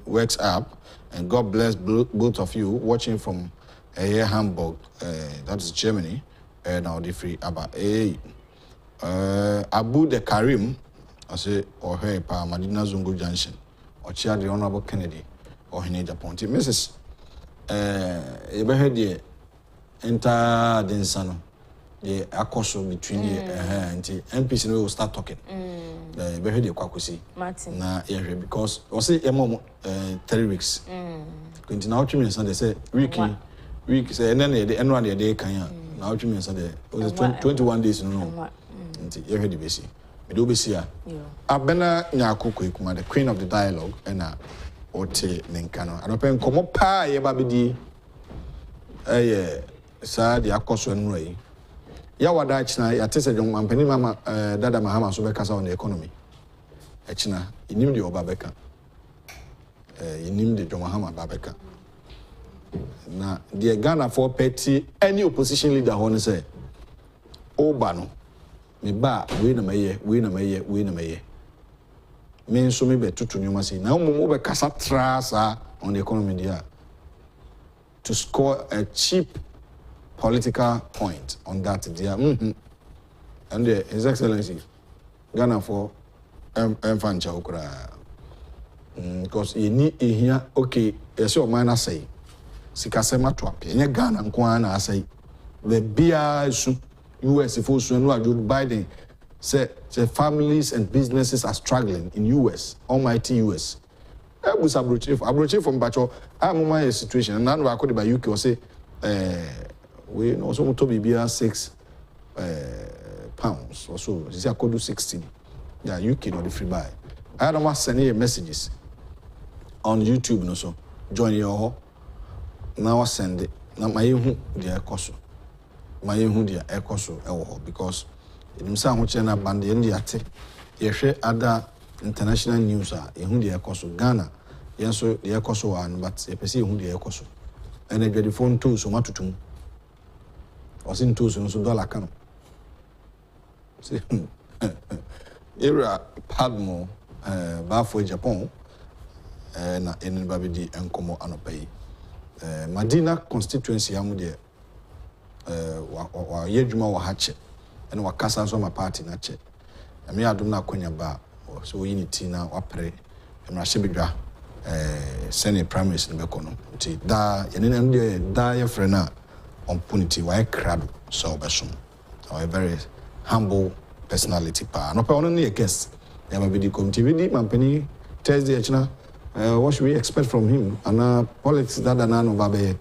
works up, and God bless both of you watching from here Hamburg, that is Germany. Now the free Abba. Abu de Karim, I say, or hey, Pa Madina Zungu Junction, or Chair the Honorable Kennedy, or in Agyapong. Mrs. Eberhedi enter the Insano. The akoso between the and the MPs will start talking. The Eberhedi Kwakusi. Martin. Na because I say 3 weeks. Continue now 3 minutes and they say week say and then the end one day can now 3 minutes and it was 21 days no. You heard the basic. We do be here. Abena Nyakuku Kuma, the queen of the dialogue, and Ote Nenkano. And open come up pa ye babidi. Sir, the Akoso and Ray. Yawa Dachna, Yatesa Jong Mampeni Mama, Dada Mahama Subekasa on the economy. Echna, you knew the Obabeka. You knew the Jomahama Babeka. Now, the Ghana for petty, any opposition leader, want to say, Obano. Me ba we na meye me so me be tutu nyoma say na mo be kasa trasa on the economy there to score a cheap political point on that there and His Excellency Ghana for fancha okra because you need here okay yes your man say sikasema to apia nya Ghana nko na say the bia su US if also Joe Biden say families and businesses are struggling in US, almighty US. I was abroad from Bacho. I'm my situation and now I could by UK or say we also to be £6 or so. This I could do 16. Yeah, UK not the free buy. I don't want to send you messages on YouTube no so join your now I send it. Now my dear cost. My Hundia Ecoso because in some which are band in the ate, you other international news are a Hundia Ecoso Ghana, yes, so the Ecoso one, but a PC Hundia Ecoso. and a the phone tools so much to or sin tools and so dollar can. See, era Padmore, Baffour Agyapong, na in Babidi and Como Anopay. Madina constituency, Amudia, Yejuma wa hatchet, and Wakasa so my party nache. I mean, I do not quenya bar, so we need Tina or pray, and Rashibidra, Senate Primaries in Becono. Da, and da your friend on punity, why crab so besum. A very humble personality. No, only a guest. There may be the committee with him, Mampany, Thursday, what should we expect from him? And politics that are none of Babe.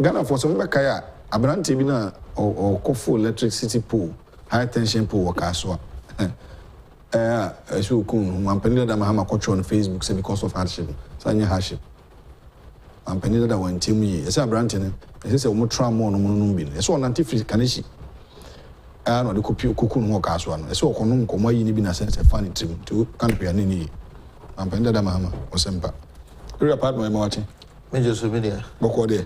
Ghana for some Kaya, Abranti Bina or Kofu electricity pool, high tension pool, or Kaswa. As you come, Mampany that Mahama coach on Facebook say because of hardship, Sanya hardship. Mampany that went to me, as a Branton, as I said, Mutra more no Munubin. It's all anti free Kanishi. I know the Kukun walk as one. I saw Konum Koma in a sense a funny trim to country and any. I'm Pendada Mahama or Sempa. You're a part of my watching. Major Subidia. Bokode.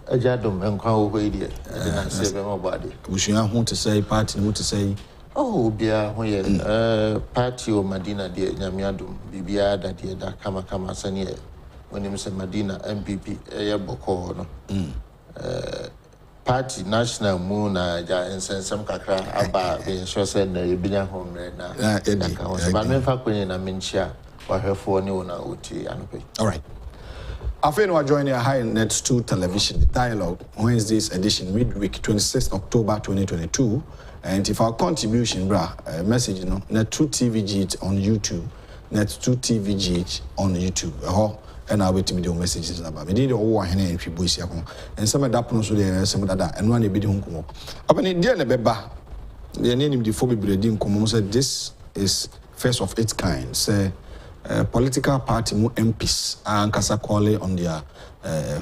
Ajadum and Crow Radio. I did not say my body. We should want to say, party, want to say. Oh, Bia, when party or Madina, dear Yamiadum, Bibia, that dear da Kama Sanya, when you say Madina, MPP, Boko, party national moon, and send some kakra about being sure said that you've been at home right now. But never when I mean, share. All right. After we join a High Net 2 television dialogue Wednesday's edition midweek 26th October 2022. And if our contribution, message, Net 2 TVG on YouTube, Net 2 TVG on YouTube. And I'll wait to do messages about me. Did all one and if you boys and some of that so there some of that and one a bit home. Up in India, Beba, the name the Phoebe Breeding Common said this is first of its kind. Say, political party mu MPs and Kasa Kwale on their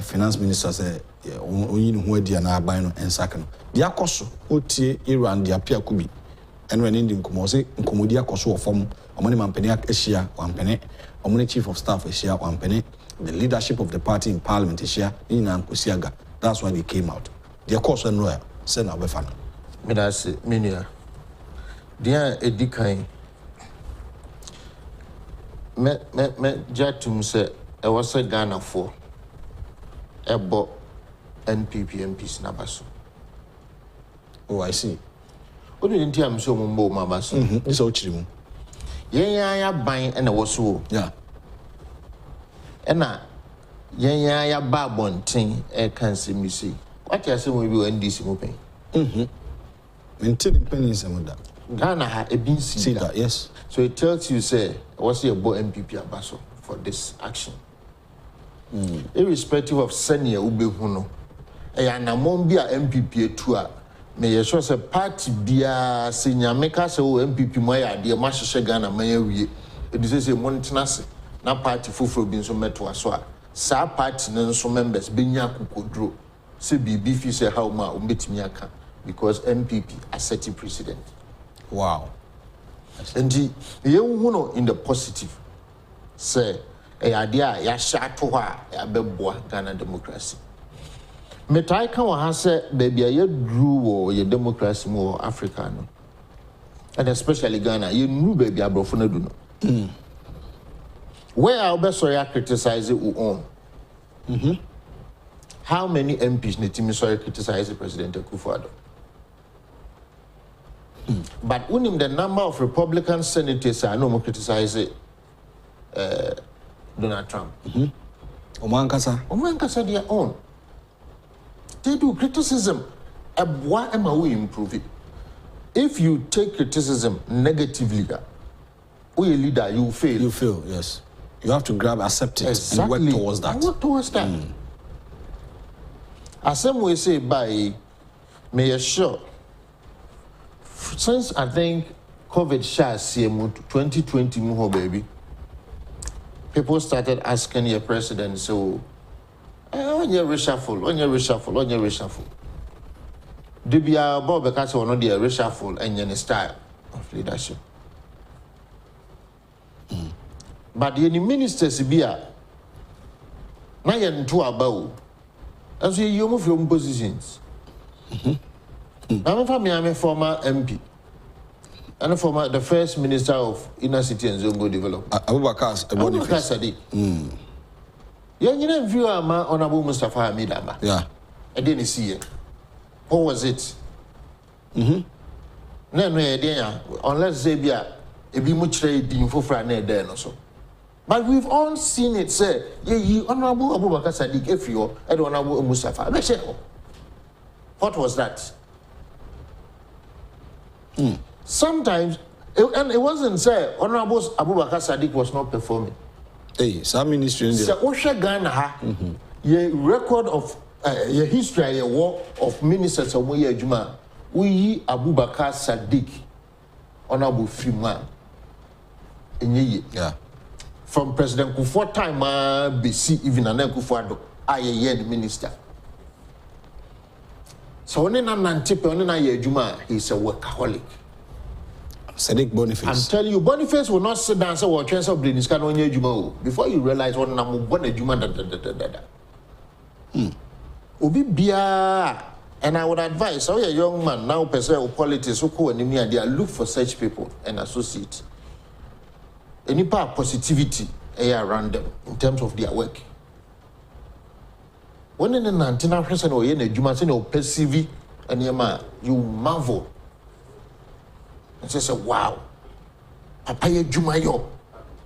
finance minister say who dia na aban no ensaka no dia koso otie Iran dia pia kubi and when in nkomo say nkomo dia koso ofom omani mampene ahia wampene omani chief of staff ahia wampene the leadership of the party in parliament ahia ina nkosiaga. That's why they came out dia koso no ya say na obefa no me da say menia dia edikan me jatum say e was a Ghana for ebo NPP MPs nabaso. Oh, I see. What do you think I'm so mumbo mabaso? This all chirimu. Ya ban and was so. Yeah. Ena ya ba bontin e kan se mi see. What you say we be NDC mo pen? Maintain pennies and that. Ghana ha e bin see that, yes. So it tells you say what's your boy MPP abaso for this action. Irrespective of senior ubehuno. E na mombia MPP etua me ye sure say party bia senior maker say MPP mo ya de ma hwehwe Ghana man awie. E dey say montenase na party foforo bi nso meto aso a sa party ne nso members benya kokodro say bibi fi say how ma o betimi aka because MPP assertive president. Wow. And the you in the positive say a idea ya shato ha ya beboa Ghana democracy. Metai kan wa say baby ya drew or your democracy more Africa no. And especially Ghana, you knew baby abrofo na do no. Where I be sorry criticize it on. How many MPs need to sorry criticize President Akufo-Addo? But unim the number of Republican senators I know criticize it Donald Trump. Omankasa their own. They do criticism. Why am I improve it? If you take criticism negatively, we a leader, you fail. You fail, yes. You have to grab, accept it, exactly. And work towards that. Work towards that. As some way say by may assure. Since I think COVID shall see 2020 more baby, people started asking your president, so on your reshuffle. Do be a Bob because one of the reshuffle and your style of leadership. But the ministers be a na yen to about And so you move from positions. I'm a former MP. And the first minister of Inner City and Zongo Development. Abubakar Sadiq. You know, view Honorable Mustafa Hamidama. Yeah. I didn't see it. What was it? No, unless they be a be much trading for Friday there or so. But we've all seen it, sir. Honorable Abubakar Sadiq, if you and Honorable Mustafa. What was that? Sometimes, and it wasn't say Honorable Abubakar Sadiq was not performing. Hey, some ministry. So, Osha Ghana, your record of your history, your war of ministers of Moya Juma, we Abubakar Sadiq, Honorable Freeman. Yeah. From President Kufuor time, BC, even an akufo-addo, I the minister. So, when I'm not Juma, he's a workaholic. Sadiq Boniface. I'm telling you, Boniface will not sit down and say, well, transfer of British can only Juma before you realize what I'm born a Juma. Obi Bia, and I would advise, so a young man now, person politics, who call and they look for such people and associate. Any part of positivity around them in terms of their work. When in an antenna person or in a Juma, perceive and you marvel. And say, wow, Papa Juma yo,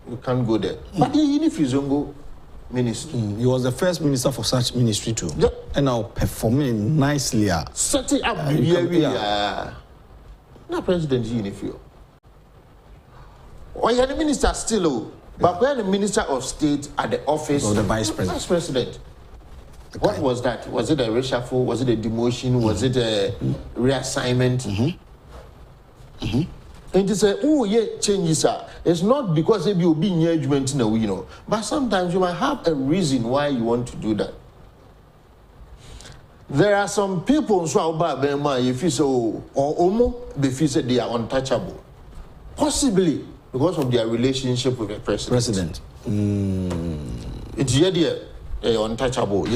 you can't go there. But even if you don't go ministry. He was the first minister for such ministry too. Yep. And now performing nicely. Setting up Now President Unifio. Or you're the minister still, but when the Minister of State at the office of the Vice President. Vice President. What was that? Was it a reshuffle? Was it a demotion? Was it a reassignment? And to say, oh, yeah, changes are. It's not because they will be engagement in a way, but sometimes you might have a reason why you want to do that. There are some people who if you say, or they feel they are untouchable. Possibly because of their relationship with the president. It's untouchable.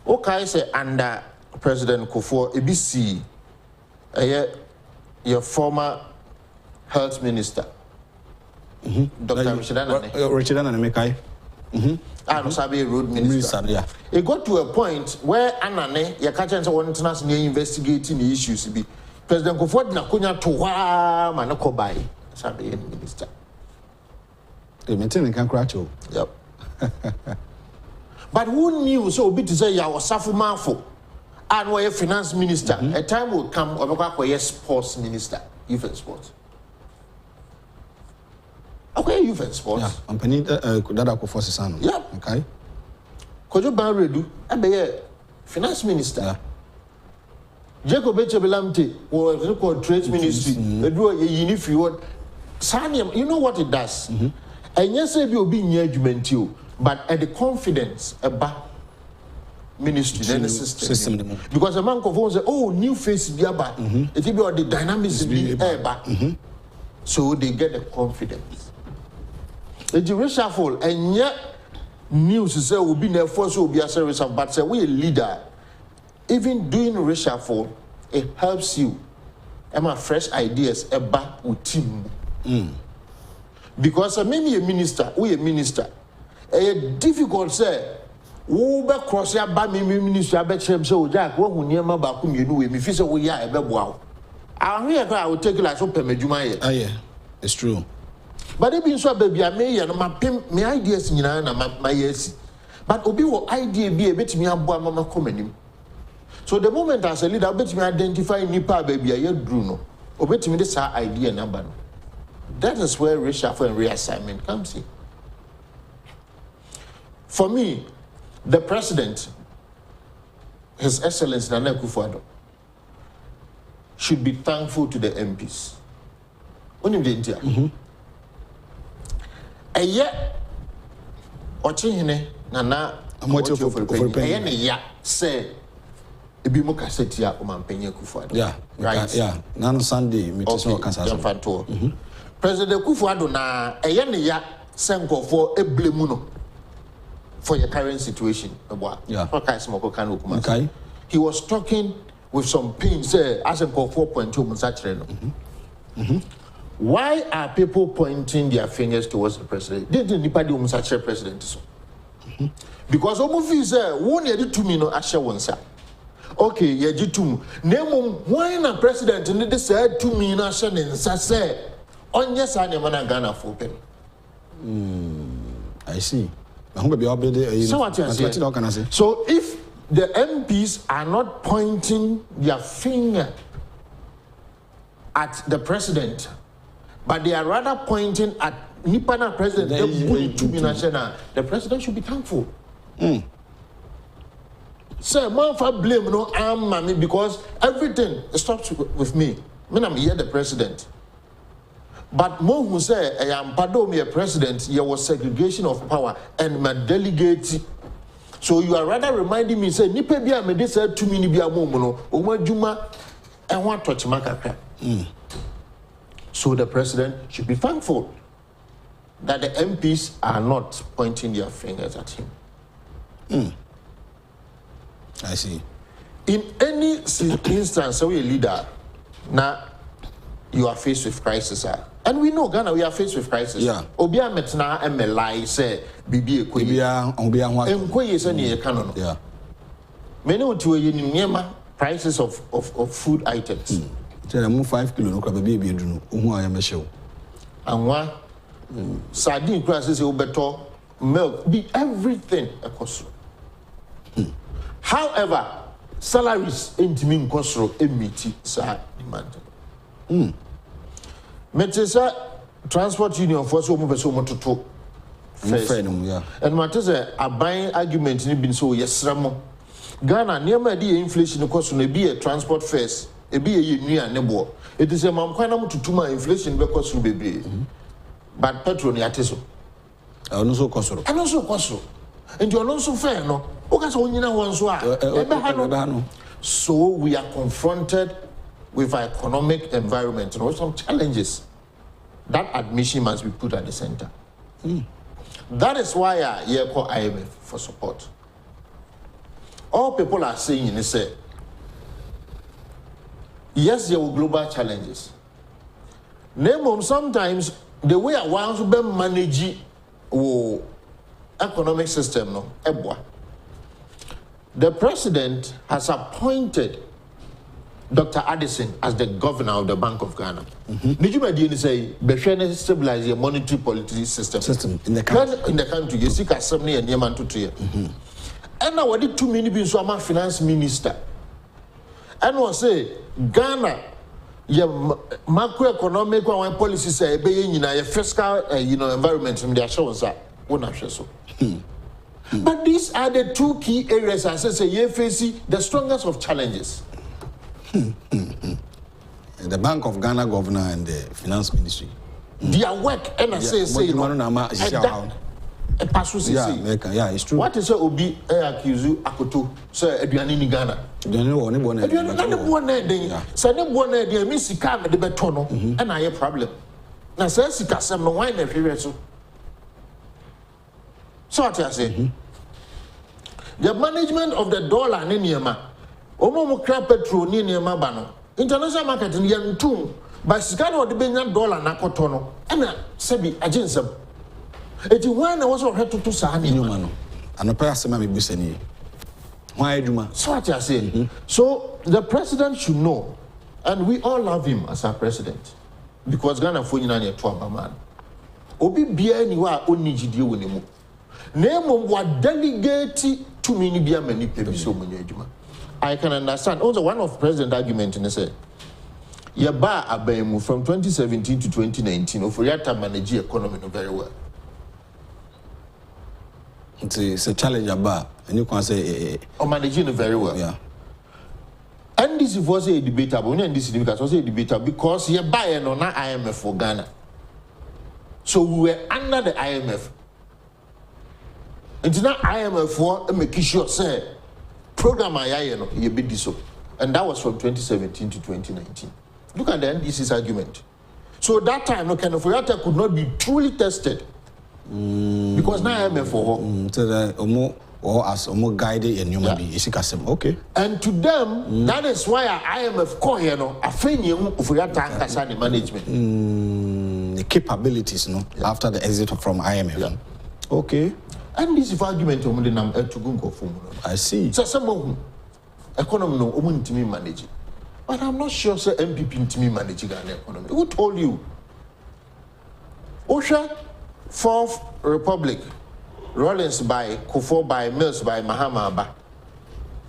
Okay, say under President Kufuor, ABC, your former health minister, Dr. Richard Anane. I don't have a road minister. Yeah. It got to a point where Anane, your catch and one international investigating the issues. President Kufuor na kunya to manako by Sabi minister. They maintain can crash. Yep. But who knew so bit to say ya was Safu Manfo and were a finance minister? A time will come or sports minister, youth and sports. Okay, youth and sports. Yeah, I'm penny Dada Kufuor Sisano. Yep. Okay. Kojo Banredu, I be a finance minister. Yeah. Jacob Echebelamte was called trade ministry. They do a unified. Saniam, you know what it does? And yes, it will be engagement you, but at the confidence about ministry, then the system. Because a man can say, oh, new face be about it will be the dynamics be back. So they get the confidence. The reshuffle and yet news say will be there first will be a service of, but say we a leader. Even doing reshuffle, it helps you. Fresh ideas about with team. Because maybe a minister, a difficult say, who be cross your bad minister, I bet you so Jack, what who near my back, you know, if you say we are a bit wow. I will take it like open Medjuma. Ah, yeah, it's true. But if you saw baby, I may and my ideas in my yes. But Obi will idea be a bit me a boy mama coming. So the moment as a leader, I bet me identify Nipa baby, I hear Bruno. Or bet me this idea number. That is where reshuffle and reassignment comes in. For me, the president, His Excellency Nana Akufo-Addo, should be thankful to the MPs. Only the India. A year or Chihine Nana Amocho say. Ebi mo kaseti ya Omampenye Akufo-Addo. Yeah, right. Yeah. Nan Sunday meeting so kansa. President Akufo-Addo na eye ne ya senkofo eblemu no for your current situation. Yeah. Okay. He was talking with some pain, say, as a 4.2. Why are people pointing their fingers towards the president? Did anybody such a president? Because Omufi say, "One year to me no asha wonsa." Okay, ye jitum. Name why na president and they said to me na asha nensa say, "Onye sa ne mana Ghana for pen." I see. So what you say? So if the MPs are not pointing their finger at the president, but they are rather pointing at Nipana president, the president should be thankful. Sir, man for blame no mommy because everything stops with me. I'm here the president. But more who say I am pardon me a president, there was segregation of power and my delegate. So you are rather reminding me say nipe bia me dey say to me ni bia mo no o ma djuma e ho touch makaka. So the president should be thankful that the MPs are not pointing their fingers at him. I see. In any instance, so a leader, now you are faced with crisis. And we know Ghana, we are faced with crisis. Yeah. Obia metna MLI say bibi Obia Enkoye say ne canon. Yeah. Many to a prices of food items. Tell them 5 kilo no crab baby edunu ohu ayame show. Anwa sardine prices obeto milk be everything across. However, salaries intimi nkosro emiti sa demand. Metesa transport union for so mo person mo toto. Yeah. And matese a buying argument ni bin so yesramo. Ghana near di inflation cost no be a transport fares. E be ye nua ne bo. It is a man kwana mo tutuma inflation be cost bebre. But petrol ni ateso. No so kosoro. And also kosoro. And you are not so fair no. So we are confronted with our economic environment and also some challenges. That admission must be put at the center. That is why I call IMF for support. All people are saying in say, yes, there are global challenges. Name sometimes the way I want to be manage the economic system no ebwa. The president has appointed Dr. Addison as the governor of the Bank of Ghana. Did you say Befrene stabilize the monetary policy system in the country? In the country, you see Assembly and Yeman to and now what did 2 minutes being so I'm a finance minister? And was say Ghana macroeconomic policy say be fiscal environment from the assurance so. But these are the 2 key areas I say you face the strongest of challenges. The Bank of Ghana governor and the finance ministry. Their work and I say yeah, it's true. What is Obi accuse Akoto say aduane ni Ghana? Aduane no sika me de beto no and I problem. Na say sika sem no why na hwehwe so. So what I say? The management of the dollar ni niema. Omo mo kra petrol ni niema ba no. International market ni yantum. Ba sika no de benya dollar na koto no. Na sebi aginsem. Eti why na was hweto to sa ni niema no. Anopa asema me busani. Why aduma? So what I say? So the president should know, and we all love him as our president because Ghana for nyina na to abaman. Obi bia ni wa onigidie woni mu. Name wa delegate to many bia many people so many aduma. I can understand. Also one of president argument in say Yaba abemu from 2017 to 2019 Oforiata manage economy no very well. It's a challenge about and you can say managing it very well. Yeah. And this was a debatable, and this is because a debatable because you buy an on IMF for Ghana. So we were under the IMF. It's not IMF for make sure say program you be this so. And that was from 2017 to 2019. Look at the NDC's argument. So that time no kind of reactor could not be truly tested Because now IMF for so the or as guided and human being is okay. And to them, that is why IMF call here no afenye for your task management. The capabilities after the exit from IMF. Okay. And this argument to go for. I see. So some economy no intimi manage. But I'm not sure say MPP intimi manage Ghana economy. Who told you? Osha, Fourth Republic, Rollins by Kufuor by Mills by Mahama Abba.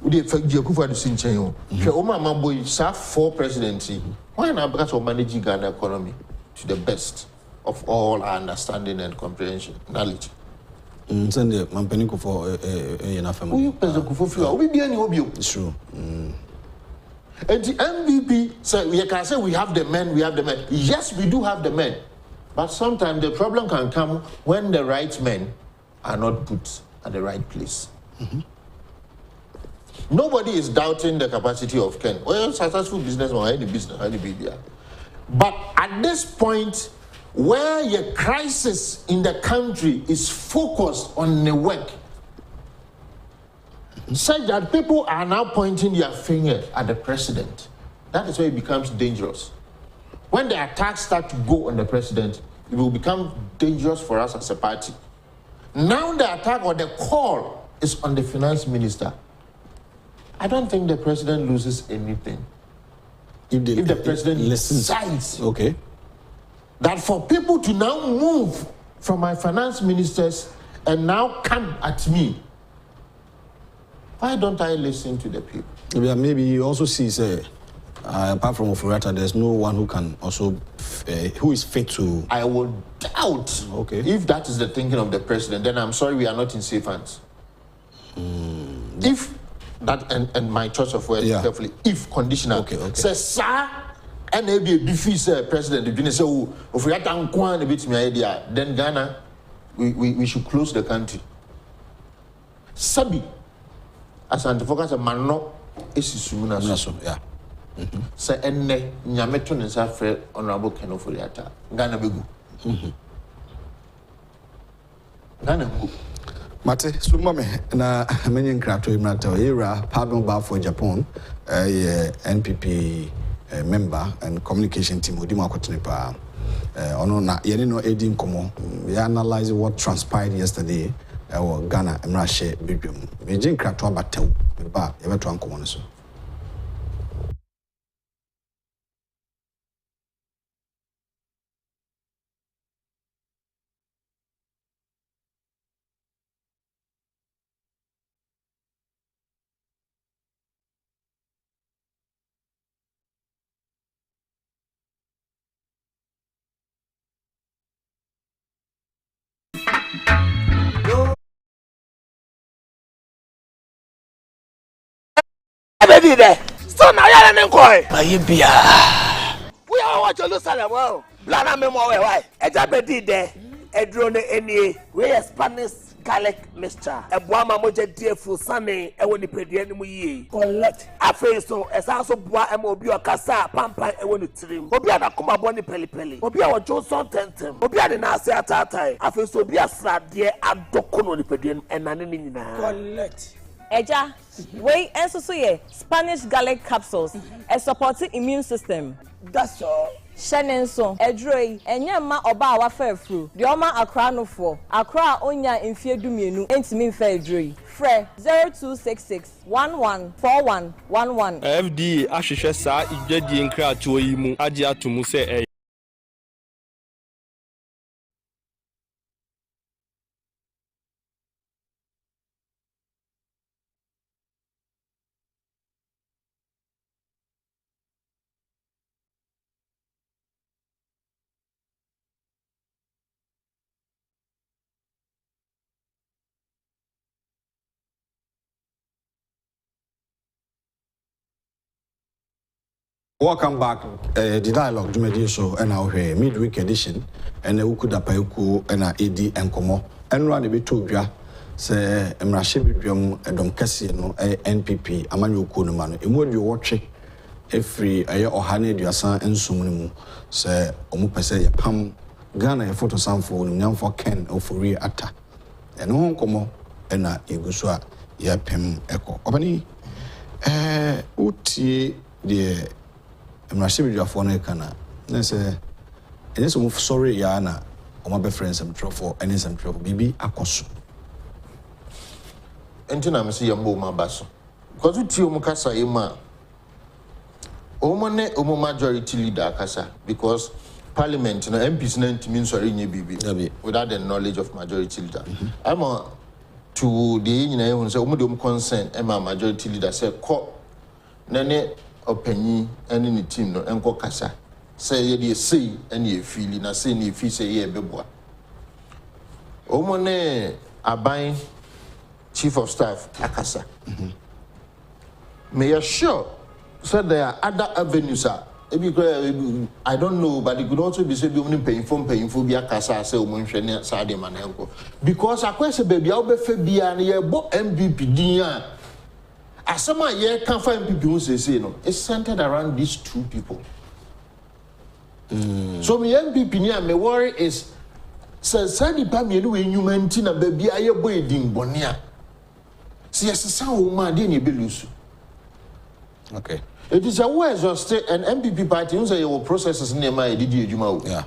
We did akufo-addo sinchen. She Oma Mamboy served 4 presidency. Why not because of managing Ghana economy to the best of all our understanding and comprehension, knowledge. Send the Mampeniko for enough. Who President Kufuor? We be any obio. It's true. And the MVP said, we can say we have the men, we have the men. Yes, we do have the men. But sometimes the problem can come when the right men are not put at the right place. Nobody is doubting the capacity of Ken. Well, successful businessman, any business, any media. But at this point, where your crisis in the country is focused on the work, such that people are now pointing their finger at the president. That is where it becomes dangerous. When the attacks start to go on the president, it will become dangerous for us as a party. Now the attack or the call is on the finance minister. I don't think the president loses anything. If the president decides that for people to now move from my finance ministers and now come at me, why don't I listen to the people? Yeah, maybe you also see, apart from Ofuriatta, there's no one who can also, who is fit to... I would doubt. If that is the thinking of the president, then I'm sorry we are not in safe hands. If that, and my choice of words carefully, if conditional, says, sir, and maybe a defeat president, the say, oh, Ofuriatta nkwan a bit me idea, then Ghana, we should close the country. Sabi, as antifocus a man no esisumuna so say enne nyameto ne sa frɛ honorable Ken Ofuriatta Ghana begu Ghana begu mate so mame na menye nkrato imrata era Padmore Baffour Agyapong NPP member and communication team odi makotene pa ono na yene no edi nkomo we analyze what transpired yesterday Ghana Emrashe Bidwam. Majin Krato Batew, ba Ebeto Ankomo so. So now you're an inquiry. We are what Jerusalem. Well, Lana Memo, why? A Jabedi there, a drone, any way a Spanish garlic mixture, a Buama Moja dear full sunny, and when you pay the enemy, collect a face so as also Bois and Mobile Cassa, Pampa, and when you trim. Obiana Kuma Bonnie Pelly, Obia Johnson Tentem, Obia the Nasa Tatai, I feel so be a slap dear at Docono Pedian and Nanina. Collect. Eja, we also Spanish garlic capsules, a supporting immune system. That's all. Shenenso, Edroy, and Yama Oba wa fair fruit. The Oma Accra no for Accra Onya in fear do me no intimate fair dre. Fre 0266 114111. FD Ashisha sa ijedi nkra to yimu agi atumu se Welcome back. The dialogue Jumedi show and our midweek edition and ukuda paiku and AD and Komo and run a bit to ya say Emrashe Bidwam Edom Kesi no NPP Amanu Kunumano. Imo you watch every or Hane Duasan and Sumumu say Omupese Pam Ghana photo sample nyam for Ken ofori ata eno nkomo ena eguso a ya pem eko obani utie de emrashibidwafo no kana na se ene so sorry ya na o ma be friends am trofo ene sam trofo bibi akoso enti na me se yambo ma baso because utie o mukasa yema omo majority leader kasa because Parliament, MPs means sorry BB without the knowledge of majority leader. I'm to the say consent majority leader say co nene opinion any ni team no enko kasa say ye say any feeling na say ni feel say ye beboa. Ne aban chief of staff akasa. May sure so there are other avenues I don't know, but it could also be said only paying for be casa say Munchania Sadi Manenko. Because I question baby, I'll be Fabia and ye bought MVP Dia. As some year can't find people who say no, it's centered around these two people. So my MVP near my worry is Sadi Pammy when you maintain a baby, I boy ding bonia. See, as a sound man didn't be loose. Okay. It is a way exhausted and MPP party who say your processes near my DD Juma. Yeah.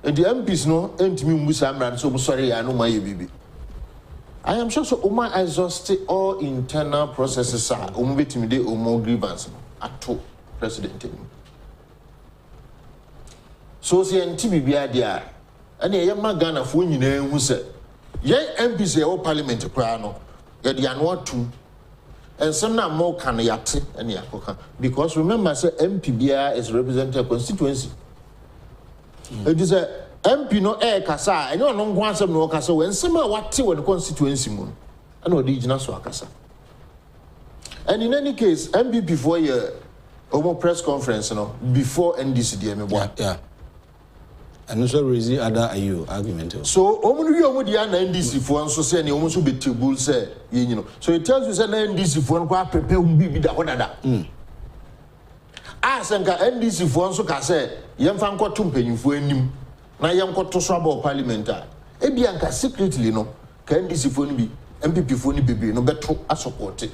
And the MPs no ain't me Musamran, so sorry, I know my baby. I am sure so Oma exhausted all internal processes are umbeting the more grievance at all president. So see and TBB idea. And a young Ghana for you know who said, Yea MPs or parliament crano, yet the annual two. And some now more can yate any akoka because remember say MPBR is representing a constituency. It is a MP no air kasa and you no go answer no kasa when some what when the constituency moon and what regional so kasa. And in any case MPP for your press conference before NDC DM yeah. And also raise other argument. So, the NDC for so say any almost be table say you know. So it tells you say NDC for prepare be that one. As and NDC for so can say yam fan ko tumpenyin for anim na yam ko to so about parliament a bi anka secretly no ka NDC for ni bi MPP for ni bebe no beto support it.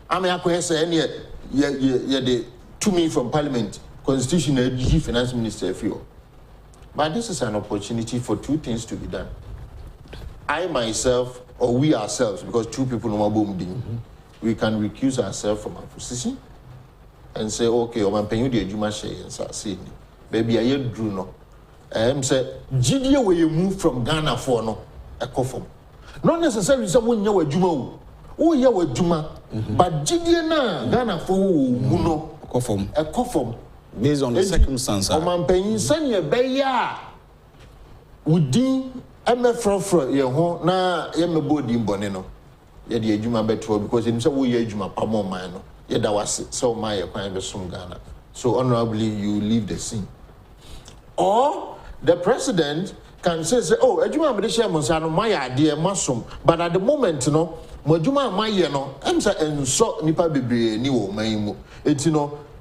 Ame akọ say any ye the to me from parliament constitution and finance minister feel. But this is an opportunity for two things to be done. I myself, or we ourselves, because two people know boom, we can recuse ourselves from our position and say, okay, I'm paying you the Juma share and say, baby, I drew no. Say, GDA where you move from Ghana for no, a coffin. Not necessarily someone you were Juma, oh, you were Juma, but GDA na Ghana for no, a coffin. Based on the circumstances. I'm paying Sanya Baya Woodin, I'm a fro, your home, na Yamabodi Bonino. Yet the Juma better because in some way, Juma Padmore mine. Yet that was so my kind of some Ghana. So honorably, you leave the scene. Or the president can say, oh, a Juma Bedesha Monsano, my idea, Massum, but at the moment, Mojuma, my I'm saying, so Nipa Bibi, Niwo, Maimu, it's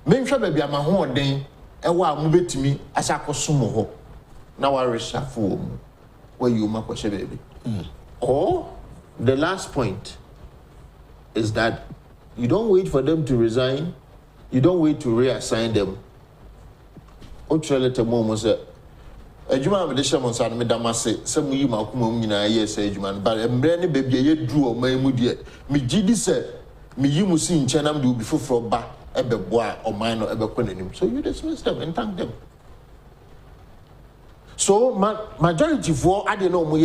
Menhwa baby ama ho den ewa amubetimi asakosomo ho na wa reshuffle where you makwahye baby. Or the last point is that you don't wait for them to resign, you don't wait to reassign them. Otrelete mo say adwuma me de hye mo nsa no me damase se muyi makoma mu nyina ye se adwuma but embre ne baby ye dru o man mu de me gidi se me yi mu si nche nam de obi foforo ba ebeboa or minor ebekonenim. So you dismiss them and thank them. So majority for I don't know mo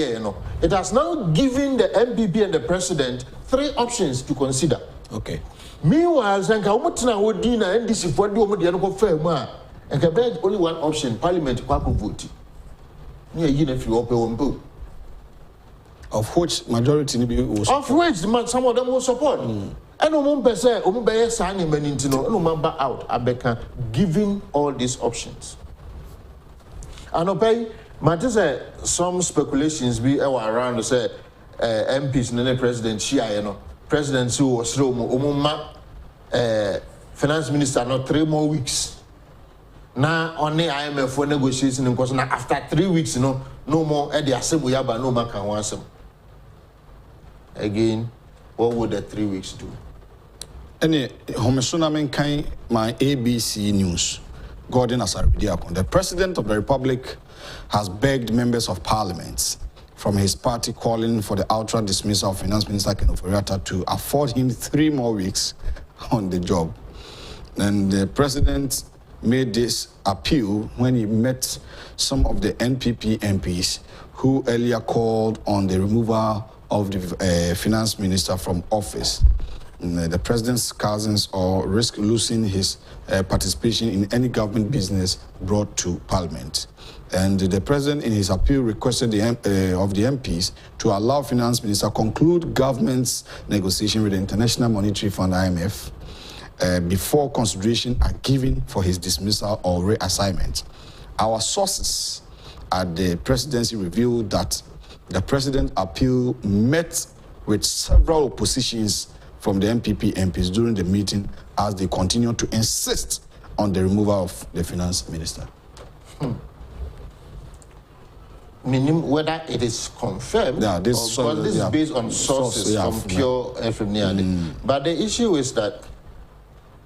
it has now given the MPP and the president three options to consider. Okay. Meanwhile, Zanka Umutna Wodina and this for the Omodian firm and can only one option, Parliament Paco vote. Near you if you open of which majority will support. Of which some of them will support. And Umumbe say Umumbe signing Menintino, and Umamba out Abeka, giving all these options. And okay, Matisse some speculations be around to say MPs and the president Shia, President who was through Umuma finance minister not 3 more weeks. Now on the IMF for negotiation in question after 3 weeks, no more at the assembly, but no man can want them. Again, what would the 3 weeks do? Any homosuna kind my ABC News. Gordon Asaribidiakon, the President of the Republic, has begged members of Parliament from his party calling for the outright dismissal of Finance Minister Akufo-addo to afford him 3 more weeks on the job. And the President made this appeal when he met some of the NPP MPs who earlier called on the removal of the Finance Minister from office. The President's cousins or risk losing his participation in any government business brought to Parliament. And the President, in his appeal, requested of the MPs to allow Finance Minister conclude government's negotiation with the International Monetary Fund, IMF, before consideration are given for his dismissal or reassignment. Our sources at the Presidency revealed that the President's appeal met with several oppositions from the NPP MPs during the meeting as they continue to insist on the removal of the Finance Minister. Meaning whether it is confirmed, this is based on sources from pure FM. But the issue is that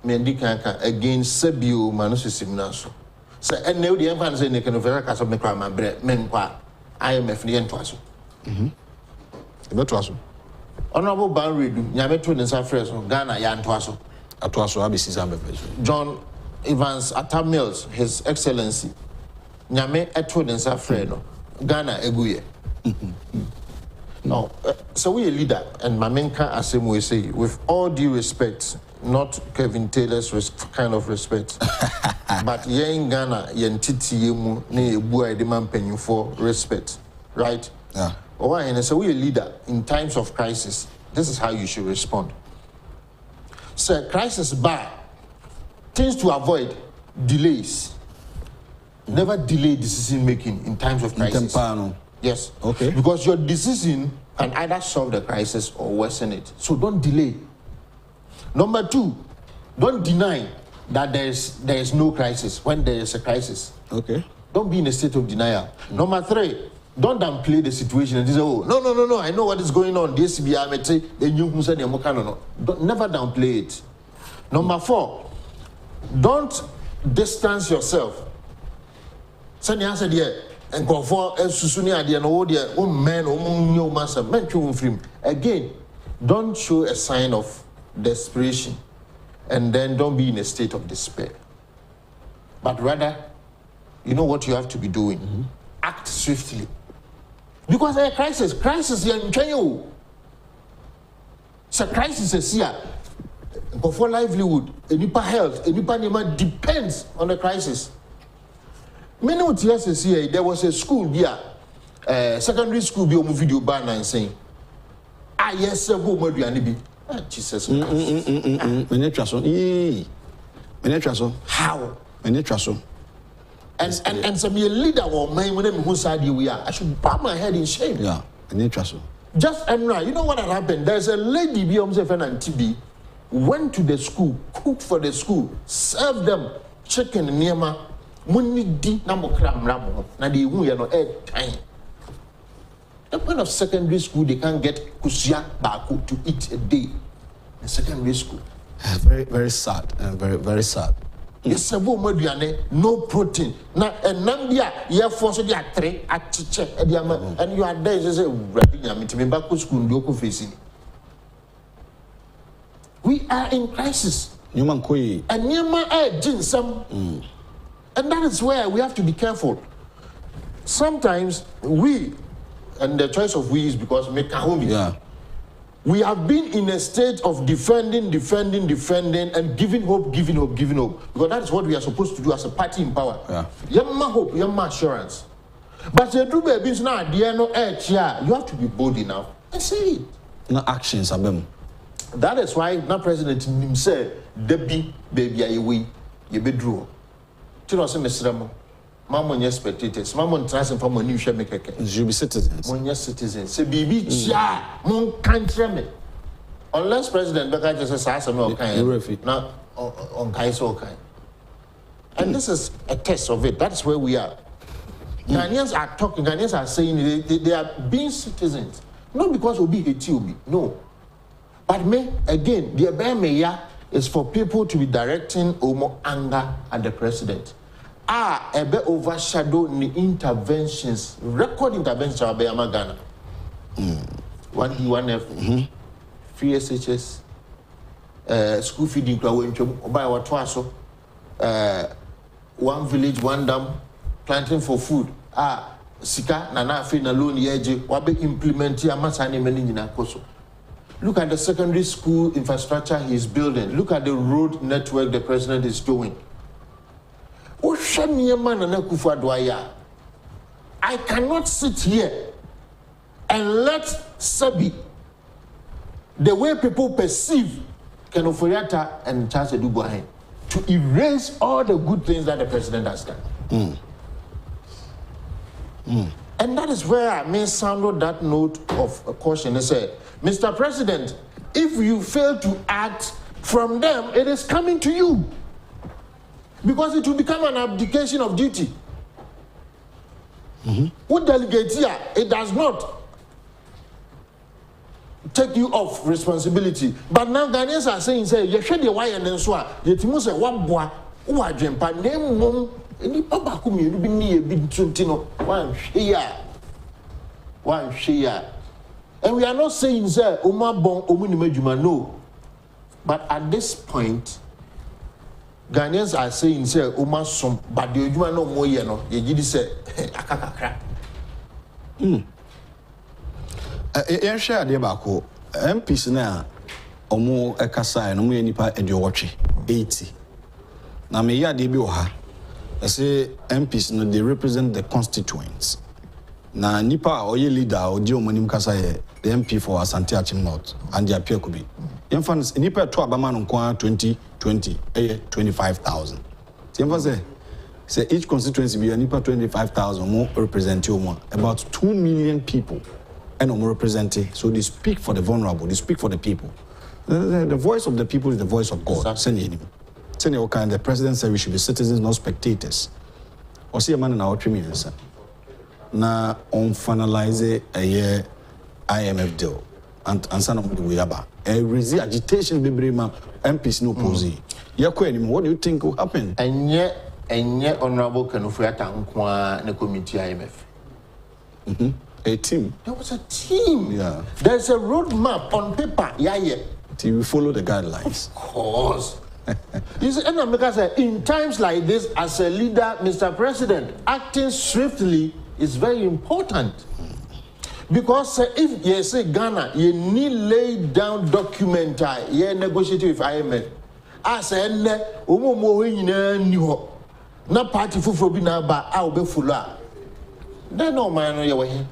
Mendi Kanka against Sebio Manusi Simnaso. So, and now the emphasis in the Canovera of Mecrama Menqua, IMF Nientwaso. Honorable Barry, Yametu and Safres, Ghana, Yantwaso. Atwaso Abisizambe. John Evans Atta Mills, His Excellency. Nyame Etwin and Safredo, Ghana Eguye. No, so we a leader, and Mamenka Asim we say, with all due respect, not Kevin Taylor's kind of respect, but in Ghana, yen titi yemu ne buai demand penny for respect, right? Yeah. And so we a leader in times of crisis. This is how you should respond. So crisis bar, things to avoid, delays. Never delay decision making in times of crisis. Yes. Okay. Because your decision can either solve the crisis or worsen it. So don't delay. Number 2, don't deny that there is no crisis when there is a crisis. Okay. Don't be in a state of denial. Number 3, don't downplay the situation and say, oh, no, I know what is going on. This be never downplay it. Number 4, don't distance yourself. Send the answer there and go for a Susuni idea no dear, oh man, oh master, man, film. Again, don't show a sign of desperation and then don't be in a state of despair. But rather, you know what you have to be doing? Act swiftly. Because a crisis here in Kenya. So crisis is here. But for livelihood, a health, a depends on the crisis. Many years here, there was a school here, secondary school, be a video ban and saying, yes, go Modianibi. Jesus How? And some leader or man when who side we are, I should bow my head in shame. Yeah, just and right, you know what had happened? There's a lady beyond and TB went to the school, cooked for the school, served them chicken and nyama. Money di na mokram ramo na they no time. The point of secondary school they can get kusia baku to eat a day. In secondary school. Very, very sad and very, very sad. Yes, no protein. Now, and Nambia, you force the atre at teacher, and you are there. You say, we are in crisis. And Nyama Jinsam. And that is where we have to be careful. Sometimes we, and the choice of we is because we have been in a state of defending, and giving hope. Because that is what we are supposed to do as a party in power. Yamma hope, yamma assurance. But you have to be bold enough and say it. No actions, Abem. That is why now President himself, Debbie, baby, you be draw. Tino se mesramo. Mama nye spectators. Mama transfer from new share make. You be citizens. Mon citizens. Se bibi cha mon country me. Unless President Beka just says no kind. Na on kai so kind. And this is a test of it. That's where we are. Ghanaians are talking, Ghanaians are saying they are being citizens. Not because Obi hate Obi, no. But again, the Abemeya is for people to be directing Omo anger at the president. Ebe overshadow the interventions, record interventions of Abeya Ghana. 1D1F, free SHS, school feeding, one village, one dam, planting for food. Sika nana fe na loan yeje wabe implement ya masani meni nyina koso. Look at the secondary school infrastructure he is building. Look at the road network the president is doing. I cannot sit here and let Sabi, the way people perceive Ken Ofori-Atta and Charles Edugbo to erase all the good things that the president has done. And that is where I may sound that note of caution and say, Mr. President, if you fail to act from them, it is coming to you. Because it will become an abdication of duty. Who delegates here, it does not take you off responsibility. But now Ghanaians are saying, say, you should why and then so you must say one boy who are jumpa name mom any papa come you be near big tuntino one share. And we are not saying say Oma bon omunimejuma no. But at this point, Ghanaians are saying say Oma some but the ejuma no more ye no ye gidi say akakakra. Yen share de bako MPs na omo ekasa no mo nipa ediowotwe 80. Na me ya de bi o ha. I say MPs no they represent the constituents. Na nipa oye leader o di omonim kasa ye the MP for Asante Achim North and the appear could be. Infants nipa to abama no kwa 2020 25,000. Infants say each constituency be nipa 25,000 more represent you more about 2 million people and more representing. So they speak for the vulnerable, they speak for the people. The voice of the people is the voice of God. Exactly. The president said we should be citizens, not spectators. Or see a man in our treatment. Now, on finalize a year IMF deal and some of the way about a resist agitation, baby, MPs no pose. What do you think will happen? And yet, Honorable Ken Ofori-Atta in the committee IMF. A team. There was a team. Yeah. There's a roadmap on paper. Yeah. We follow the guidelines. Of course. You see, and because in times like this, as a leader, Mr. President, acting swiftly is very important. Because if you say Ghana, you need lay down document, you negotiate with IMF. As a na party for be now ba I will be full. Then no man you here.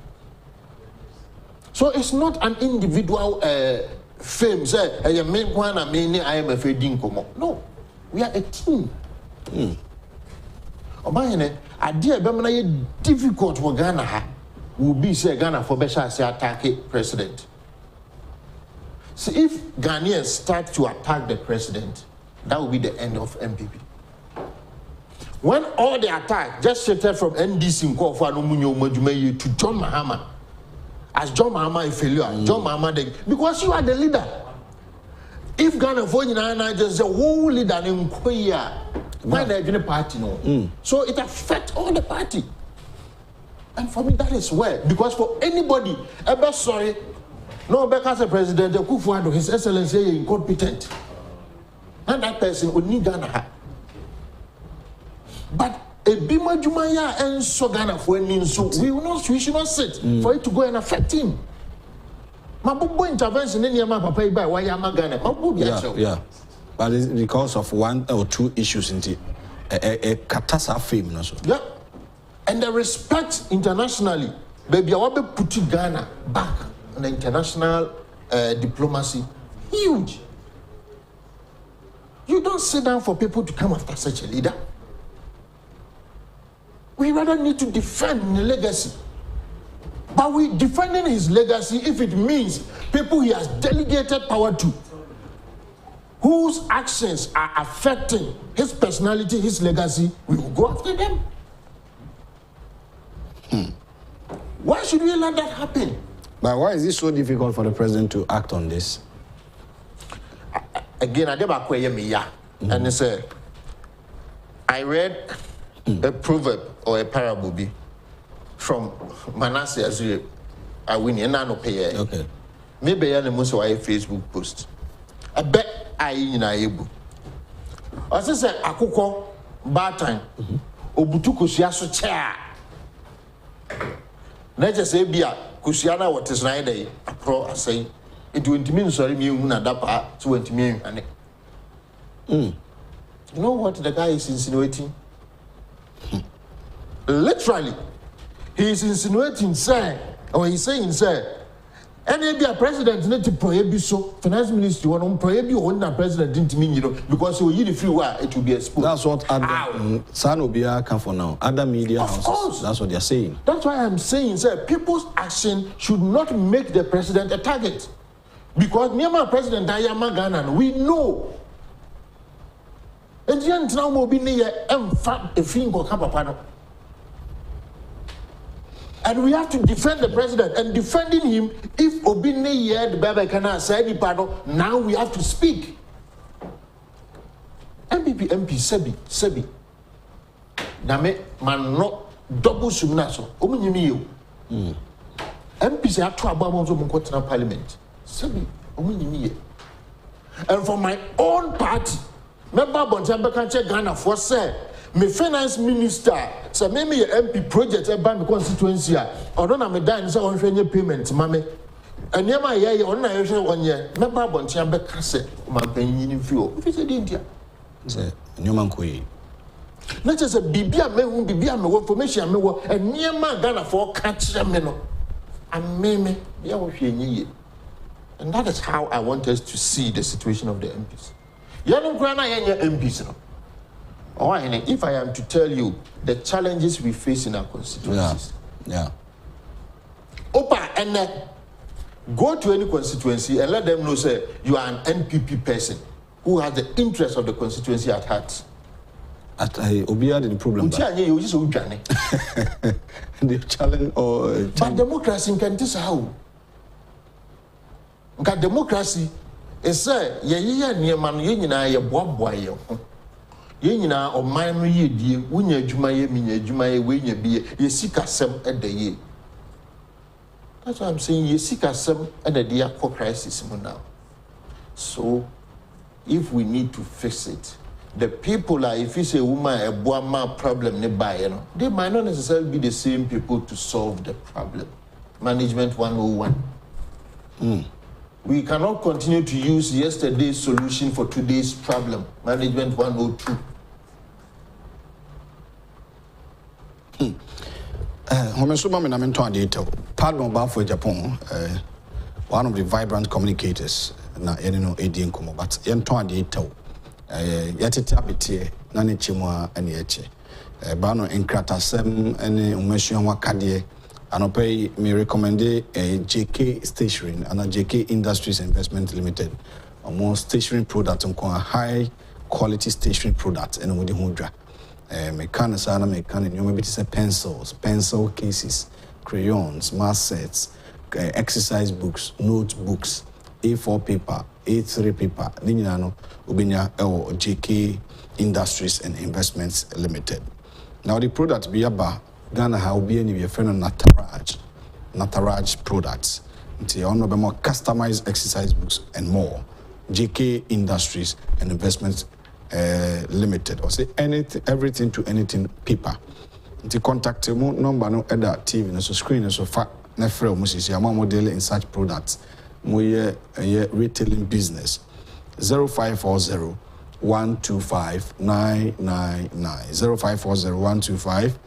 So it's not an individual fame. Say a main one and main IMF dinkomo. No, we are a team. Obayene, idea be difficult for Ghana will be say Ghana for better say attack president. So if Ghanaians start to attack the president, that will be the end of MPP. When all the attack just shifted from NDC in Kofa Nomunyo Majumeyi to John Mahama, as John Mahama is failure, John Mahama, because you are the leader. If Ghana for you just the whole leader in Korea, why the party no? So it affects all the party. And for me, that is where, because for anybody, ever sorry, no, because the president, akufo-addo, His Excellency, is incompetent. And that person would need Ghana. But a Bima Jumaya and so Ghana for any so we should not sit for it to go and affect him. Mabubo intervention in Yama Papa by Wayama Ghana. Yeah. But it's because of one or two issues in a catastrophe. Yeah. And the respect internationally, baby, I want to put Ghana back on the international diplomacy. Huge. You don't sit down for people to come after such a leader. We rather need to defend the legacy. But we defending his legacy if it means people he has delegated power to. whose actions are affecting his personality, his legacy, we will go after them. Why should we let that happen? But why is it so difficult for the president to act on this? Again, I never quite me, and it's I read a proverb or a parable from Manasseh Azure. I win and I no pay. Okay. Maybe I must write a Facebook post. I bet I in a able. As I said, Akufo bad time. Obutu kusiaso chair. Let's just say, Bia Kusiana, what is right day? A pro, I say, it won't mean sorry, me, Unadapa, 20 million. You know what the guy is insinuating? Literally, he is insinuating, sir, or he's saying, sir, any be a president need to prohibit so finance ministry one prohibit on the president didn't mean because so you the free war it will be exposed. That's what other San Obia come for now. Other media houses. Course. That's what they're saying. That's why I'm saying, sir, people's action should not make the president a target. Because Myanmar President Ayama Ghana, we know. And you now will be near a finger capapano. And we have to defend the president. And defending him, if Obine the Baba Kana said, now we have to speak. MP, Sebi. Name, man, no double sumnaso. Omunimi. MP say, I try about Monquatana Parliament. Sebi, Omunimi. And for my own party, member Bonjamba Kanche Ghana for say, my finance minister, so maybe MP project a bank constituency, or don't have a dime, so on payment, mammy. And near my year, on my 1 year, member Bonjamba Casse, my penny in fuel. Visit India. Newman Kui. Not just a Bibia me who Bibia me work formation me work, and near my Ghana for catch a meno. And me, and that is how I want us to see the situation of the MPs. Young Grana MPs. Oh, and if I am to tell you the challenges we face in our constituencies. Yeah. Opa, and go to any constituency and let them know, say, you are an NPP person who has the interest of the constituency at heart. At Obia, the problem. The challenge or. But democracy can tell how. Because democracy is say, ye near man, ye na ye boy. Ye na or mine ye dear, when ye jumaye, minya jumaye, when ye be, ye seek a sem at the year. That's why I'm saying ye seek a sem at the dear for crisis now. So, if we need to fix it, the people are, if you say woman a boama problem they might not necessarily be the same people to solve the problem. Management 101. We cannot continue to use yesterday's solution for today's problem. Management 102. Padmore Baffour Agyapong, one of the vibrant communicators, na yenino edi nkomo, but yento ade itaw. Yatete abete na ne chimwa ene eche. Ba no enkratasem ene umehua wakade anopai me recommended JK Stationery and JK Industries Investment Limited. More stationery product on high quality stationery product and with the hudra. Mechanical maybe say pencils, pencil cases, crayons, math sets, exercise books, notebooks, A4 paper, A3 paper, Ninano, Ubinya JK Industries and Investments Limited. Now the product be about Ghana how be any friend of Unauthorized products. Until on more customized exercise books and more. JK Industries and Investments Limited. Or say anything, everything to anything paper. The contact number no other TV no so screen so far nefre musisi ama model in such products. Moye retailing business 0540 125 999 0540 125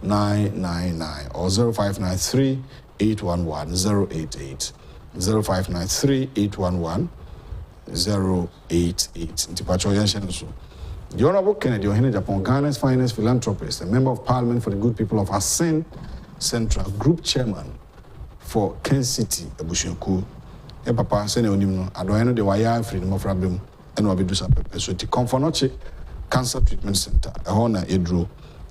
999 or 0593 811 088 0593 811 088. The Honorable Kennedy Agyapong, Ghana's finest philanthropist, a member of Parliament for the good people of Asin Central, Group Chairman for Kencity Media. Papa, send you no. I don't know the wire free no problem. ɛna ɔbɛdu sa pɛpɛ so ti Comfort Cancer Treatment Center ɛhɔ na eduro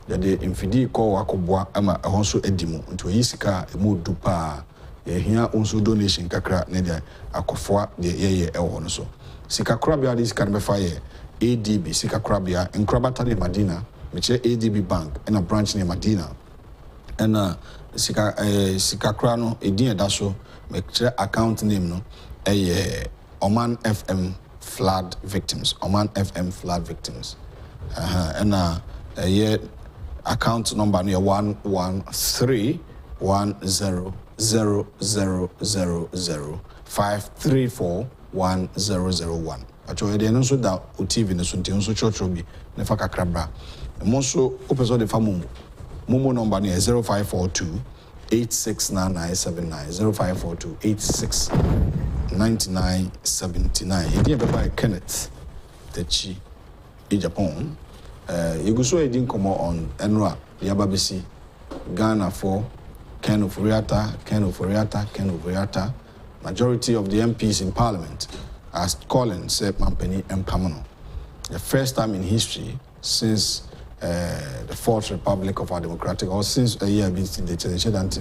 yɛde mfidi kɔ wakɔboa ama ɛhɔ nso adi mu nti oyi sika emu du pa yɛhia nso donation kakra ne de akɔfoa de yɛyɛ ɛwɔ no so sika korabea de sika no bɛfa yɛ ADB sika korabea nkrabata ne Madina mekyerɛ ADB Bank ɛna branch ne Madina ɛna sika kora no edin ɛda so mekyerɛ account name no ɛyɛ Oman FM flood victims ɛna ɛyɛ account number no yɛ 113100005341001 atwa yɛde no so da o TV no so nti so chotro bi ne fa kakra bra mo so opeso de fa momo number no yɛ 0542 869979 0542 869979 yɛde bɛba Kenneth Techi Agyapong Yeguso edin komo on enra yababesi Ghana for Ken of Riata. Majority of the MPs in Parliament are calling said Mampeni and Pamono. The first time in history since the Fourth Republic of our Democratic, or since a year been the Church and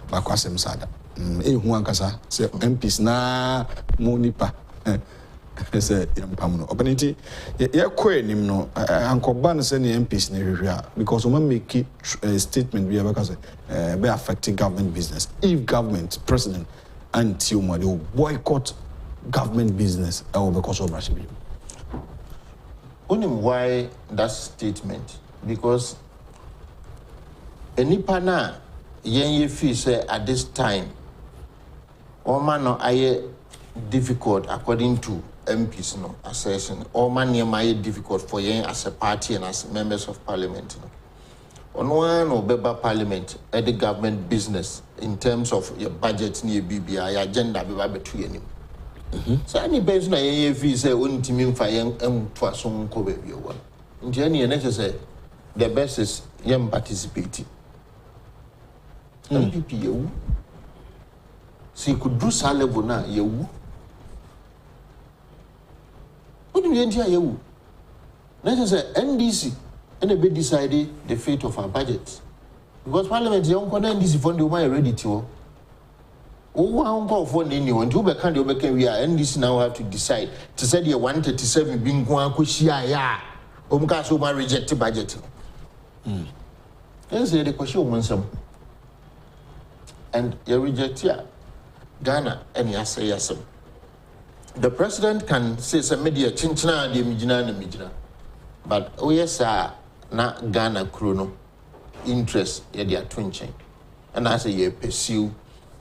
Bakwasem Sada. Huankasa say MPs na Monipa. Say Pamono. Openity, yeah, queen, no, Uncle Ban send the MPs near because we make it a statement because be affecting government business. If government, president, and Tiuma will boycott government business, because of Russia. Only why that statement? Because any pana yen fee say at this time, all man aye difficult according to MPs no assertion. All man aye difficult for yen as a party and as members of parliament. No. On one or beba parliament at the government business in terms of your budget near BBI agenda beba between him. So any person na yen fee say only team for yen to some ko baby one. In any say the best is yen participating. MPP you. So you could do level na you. What do you enter you? Let's say NDC and they decided the fate of our budget. Because Parliament is on NDC fund you might ready to. Oh, one call for anyone to become the Obekan we are NDC now have to decide to say the 137 being one kushia ya. So my rejected budget. Let's say the question wants some. And you reject here. Ghana and yes, yes. The president can say some media chinchina de mijina. But oh yes, na Ghana chrono interest yeah they are twinching. And I say you pursue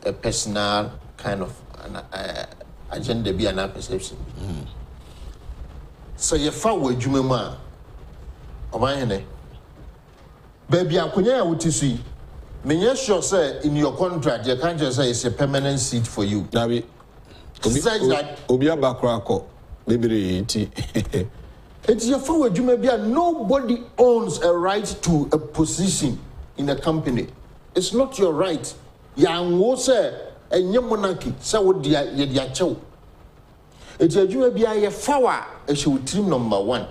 a personal kind of agenda be an perception. So you forward jumema omayene. Baby akunya wuti sui. Menye sure say in your contract you can't just say it's a permanent seat for you. Dabi. Obia bakra ko bebere enti. It's your forward nobody owns a right to a position in a company. It's not your right. Yang wo say enye monarchy say wo dia ye dia chew. It's your ye forward e show team number 1.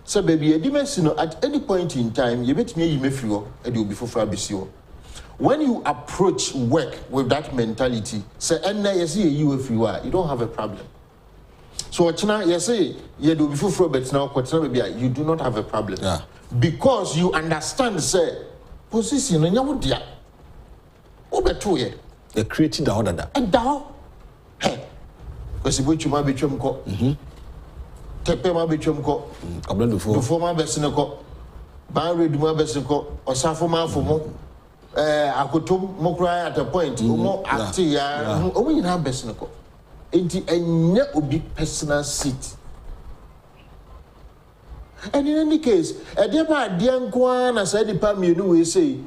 So baby edimesi at any point in time you bet me you mefri ho e de obi fofra besi ho. When you approach work with that mentality, say enna you see you everywhere, you don't have a problem. So you say you do before Robert now you do not have a problem. Yeah. Because you understand say position on your dia. Obeto They created the order that. And thou hey because you ma betwem ko. Tepe ma betwem ko. Kabla do for ma besene ko. Ban redu ma besene ko. Osafo ma fomo. Akotom mokra at a point. Omo ati ya. Omo nyina besene ko. Enti enye obi personal seat. And in any case, a depa diankwa na say depa mienu we say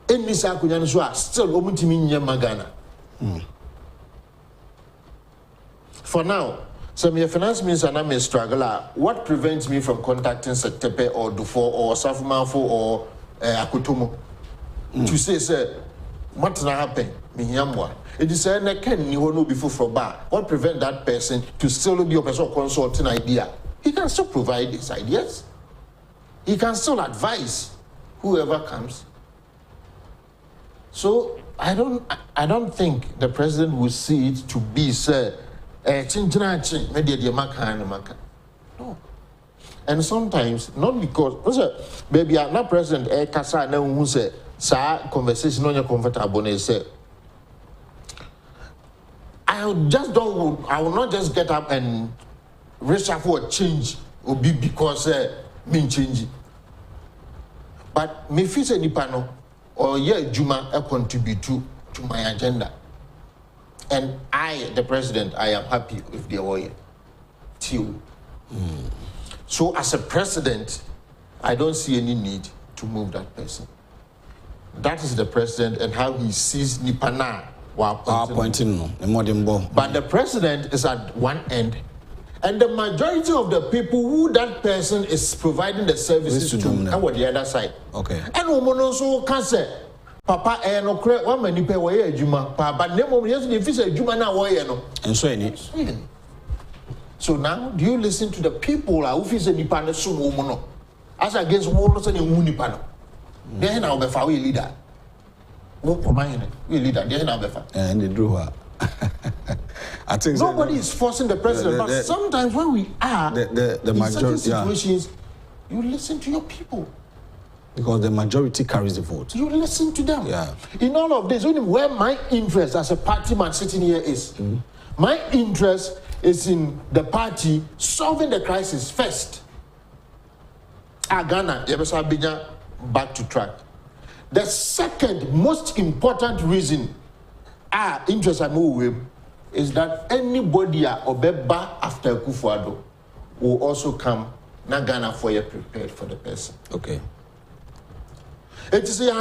eni sa akunya no so a still omutimi nye magana. For now, some your finance minister na me struggle. What prevents me from contacting Sektepe or Dufo or Safumanfo or Akotomo to say What's not happen? It is a can you know before from bar. What prevent that person to still be a person consulting idea? He can still provide his ideas. He can still advise whoever comes. So I don't think the president will see it to be no. And sometimes not because baby I'm not president kasa na who say sa conversation on your comfortable and say I will not just get up and reach out for a change or be because me change. But me feel say nipano or Juma contribute to my agenda. And I, the president, I am happy if they were here. So as a president, I don't see any need to move that person. That is the president and how he sees Nipana while appointing. But the president is at one end, and the majority of the people who that person is providing the services to are the other side. Okay. And woman also can say, Papa, no credit one many pay away Juma, but name yes, if it's a Juma now, no. And so any. So now, do you listen to the people who is a Nipana Sumo as against Wonos and Munipano? Then I'll be for leader. We leader, then I'll be for. And they do her. I think nobody is forcing the president, but sometimes when we are the majority situations, you listen to your people. Because the majority carries the vote. You listen to them. Yeah. In all of this, where my interest as a party man sitting here is, my interest is in the party solving the crisis first. Ghana, back to track. The second most important reason interest I move with is that anybody obeba after akufo-addo will also come na Ghana for you prepared for the person. Okay. It is a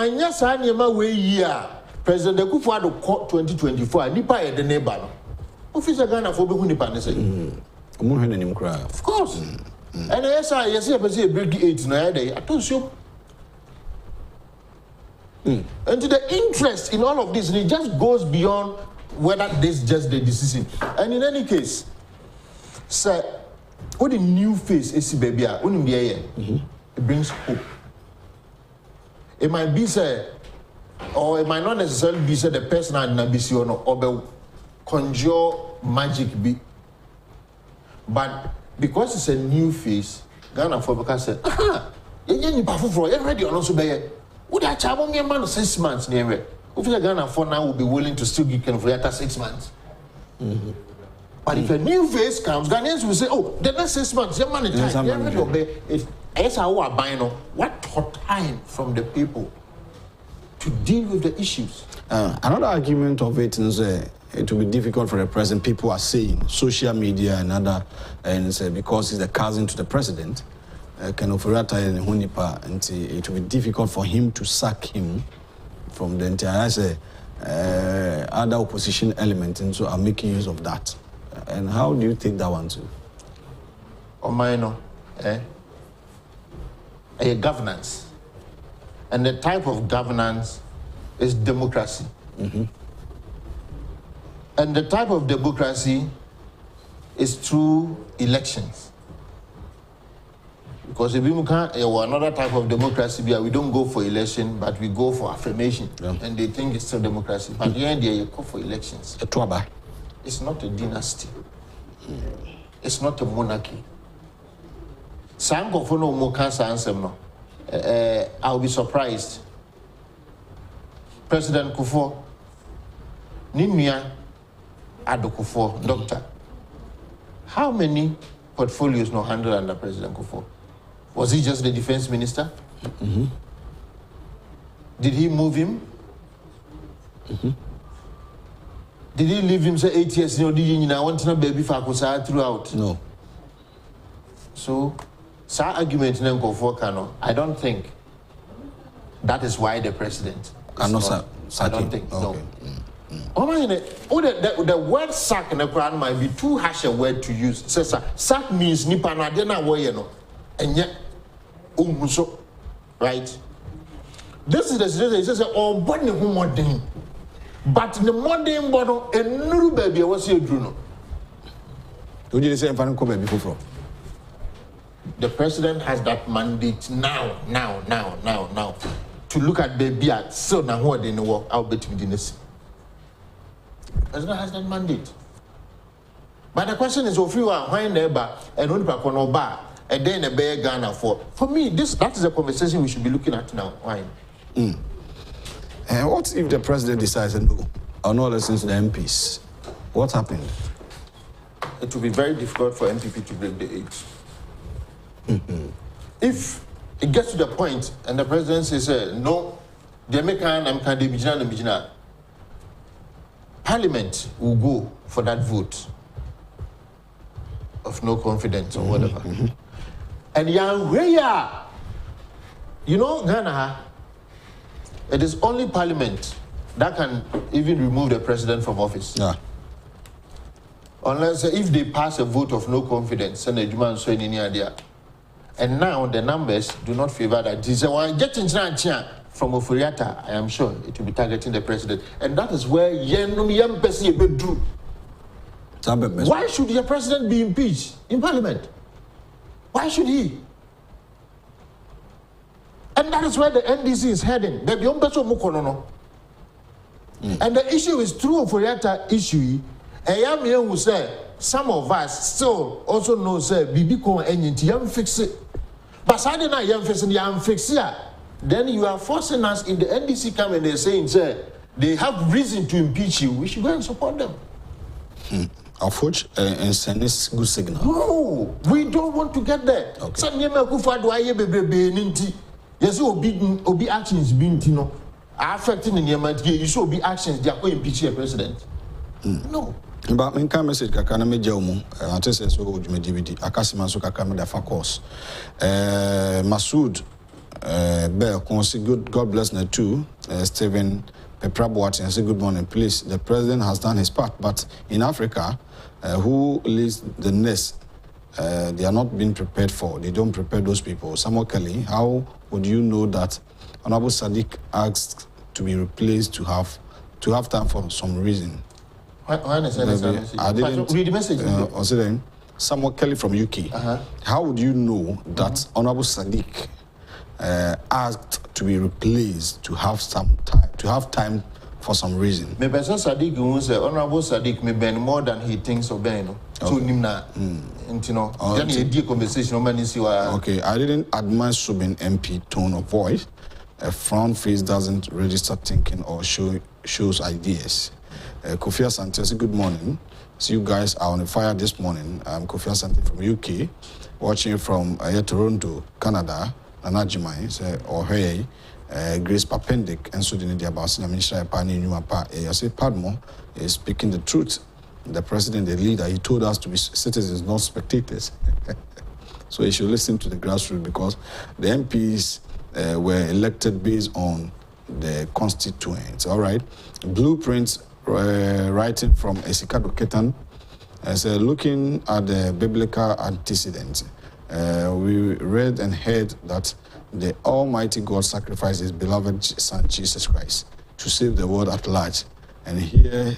President Akufo-Addo court 2024 nipa e de neighbor no. Officer Ghana for be nipa ne say. Of course. And yes I person break 8 no I don't show. And to the interest in all of this, and it just goes beyond whether this is just the decision. And in any case, sir, what the new face is baby, it brings hope. It might be say, or it might not necessarily be say the person had nabisiono or be conjure magic be. But because it's a new face, Ghana for because say, you Baffour, you ready on also be. Would I travel me a man 6 months near it? If you're Ghana for now will be willing to still give for after 6 months. But if a new face comes, Ghanaians will say, oh, the next 6 months, your money time. If as I were buying, what time from the people to deal with the issues? Another argument of it is it will be difficult for the president. People are saying social media and other, and because he's a cousin to the president. It will be difficult for him to sack him from the entire other opposition element, and so I'm making use of that. And how do you take that one too? A governance, and the type of governance is democracy. And the type of democracy is through elections. Because if we can't, another type of democracy, we don't go for election, but we go for affirmation. Yeah. And they think it's still democracy. But at the end, you go for elections. It's not a dynasty. It's not a monarchy. I'll be surprised. President Kufo, Nimia Addo Kufo, doctor. How many portfolios no handled under President Kufo? Was he just the defense minister? Did he move him? Did he leave him say 8 years? You know, I want to know baby for throughout. No. So, argument I don't think that is why the president. I don't think so. The word sack in the Quran might be too harsh a word to use. Sack means nipa na way, and yet right? This is the situation. It says, oh, but the modern. But the modern bottle, and no baby, I was here, Bruno. Would you say, I'm going before? The president has that mandate now, to look at baby at so now what they know, I'll bet within this. The president has that mandate. But the question is, if you are why neighbor and only no bar, and then a bear Ghana for me, that is a conversation we should be looking at now. Why? And what if the president decides no, or not listen to the MPs? What happened? It will be very difficult for MPP to break the age. If it gets to the point and the president says, no, the American Parliament will go for that vote of no confidence or whatever. And you know, Ghana, it is only Parliament that can even remove the president from office. Yeah. Unless if they pass a vote of no confidence, and the demand so any idea. And now the numbers do not favor that. This is why getting from Ofuriata, I am sure it will be targeting the president. And that is where why should the president be impeached in Parliament? Why should he? And that is where the NDC is heading. And the issue is through Ofuriata issue. And who say some of us still also know say Bibi ko enyinti yam fix it. But suddenly na yam fix it. Then you are forcing us in the NDC come and they're saying say they have reason to impeach you. We should go and support them. Of which and send this good signal. No, we don't want to get there. So akufo-addo aye bebrebe ninti. Yes, obi actions being no affecting the Niamant. You should be actions they are going to impeach the president. No. But in kind message kakana me jaumu antese so ojuma DVD akasima so kakana da fa course Masood Bell consi good God bless na too Stephen Peprabwat and say good morning please the president has done his part but in Africa who leads the nest they are not being prepared for they don't prepare those people. Samuel Kelly, how would you know that Honorable Sadiq asked to be replaced to have time for some reason? I didn't read the message. Samuel Kelly from UK. How would you know that Honorable Sadiq asked to be replaced to have time for some reason? Maybe Sadiq who say Honorable Sadiq may be more than he thinks of being. So nimna, conversation. Okay, I didn't admire Subin MP tone of voice. A front face doesn't register thinking or shows ideas. Kofi Asante, say good morning. So you guys are on the fire this morning. I'm Kofi Asante from UK, watching from Toronto, Canada. Nana Jimai, say hey, Grace Papendik, and so the Abasina Minister Pani Numapa. I say Padmore is speaking the truth. The president, the leader, he told us to be citizens, not spectators. So you should listen to the grassroots because the MPs were elected based on the constituents. All right, blueprints. Writing from Esikado Ketan, as looking at the biblical antecedents, we read and heard that the Almighty God sacrificed His beloved Son Jesus Christ to save the world at large. And here,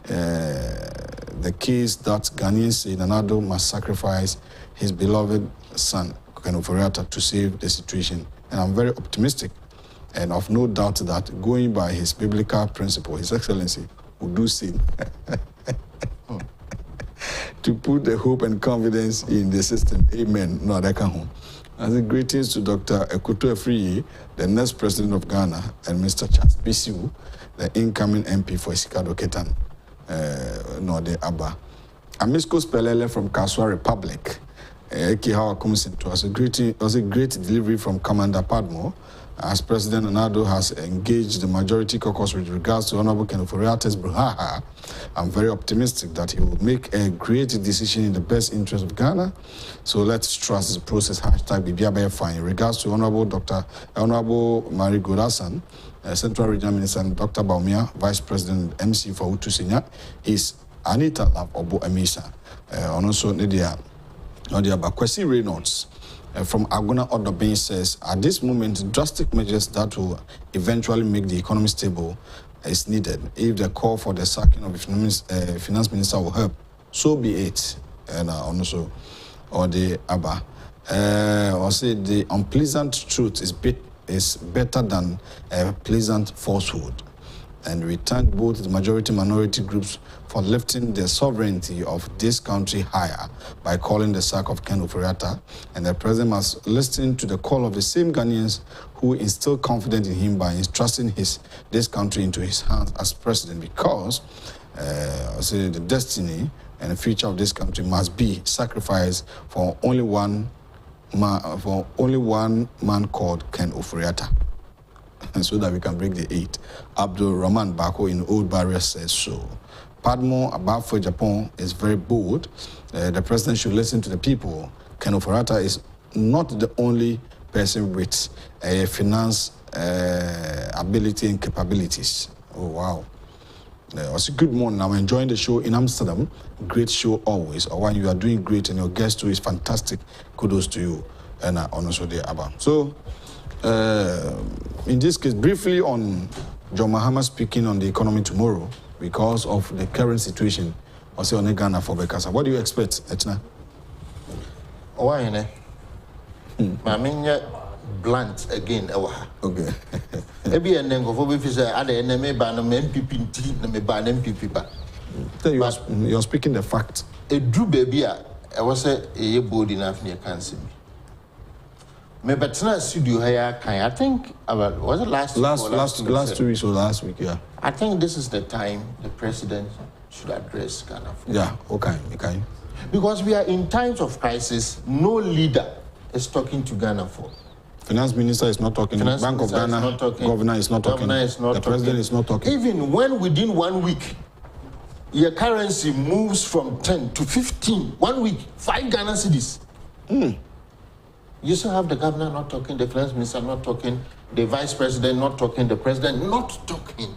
the case that Ghanaians say Nanado must sacrifice his beloved Son Kencity to save the situation. And I'm very optimistic. And of no doubt that going by his biblical principle, His Excellency will do sin to put the hope and confidence in the system. Amen. No, that can home. As a greetings to Dr. Akuto-Afriyie, the next president of Ghana, and Mr. Charles Bisiu, the incoming MP for Esikado Ketan, no, the Abba. Amisco Spelele from Kaswa Republic. Ekihawa comes into us. It was a great delivery from Commander Padmore. As President Onado has engaged the majority caucus with regards to Honorable Kencity Media, I'm very optimistic that he will make a great decision in the best interest of Ghana. So let's trust the process. #BBIBFI. In regards to Honorable Mary Godasan, Central Regional Minister, and Dr. Baumia, Vice President MC for Utusenya, is Anita Lab Obo Amisa. Also, Nadia Bakwesi Reynolds. from Aguna Odobin says, at this moment, drastic measures that will eventually make the economy stable is needed. If the call for the sacking of the finance minister will help, so be it. And also, or the Abba, or say the unpleasant truth is better than a pleasant falsehood. And we thank both the majority and minority groups for lifting the sovereignty of this country higher by calling the sack of Ken Ofori-Atta. And the president must listen to the call of the same Ghanaians who instill confidence in him by entrusting this country into his hands as president, because the destiny and the future of this country must be sacrificed for only one man called Ken Ofori-Atta. So that we can break the 8. Abdul Rahman Bako in Old Barrier says so. Padmore, Baffour, Agyapong is very bold. The president should listen to the people. Ken Ofori-Atta is not the only person with finance ability and capabilities. Oh, wow. Also, good morning. I'm enjoying the show in Amsterdam. Great show always. Or you are doing great and your guest too is fantastic. Kudos to you. And also the Abba. So, in this case, briefly on John Mahama speaking on the economy tomorrow because of the current situation. Also on Ghana for Bekasa. What do you expect, Etna? Why, blunt again. Okay. Maybe a name of officer, other enemy ban MPP, me ban MPP. But you're speaking the fact. A drew baby, I was a bold enough near cancer. Me better studio here. I think about was it last 2 weeks or last week? Yeah. I think this is the time the president should address Ghana. Yeah. Okay. Because we are in times of crisis. No leader is talking to Ghana for. Finance minister is not talking. Bank of Ghana governor is not talking. The president is not talking. Even when within 1 week, your currency moves from 10 to 15. 1 week, 5 Ghana cedis. You still have the governor not talking, the finance minister not talking, the vice president not talking, the president not talking.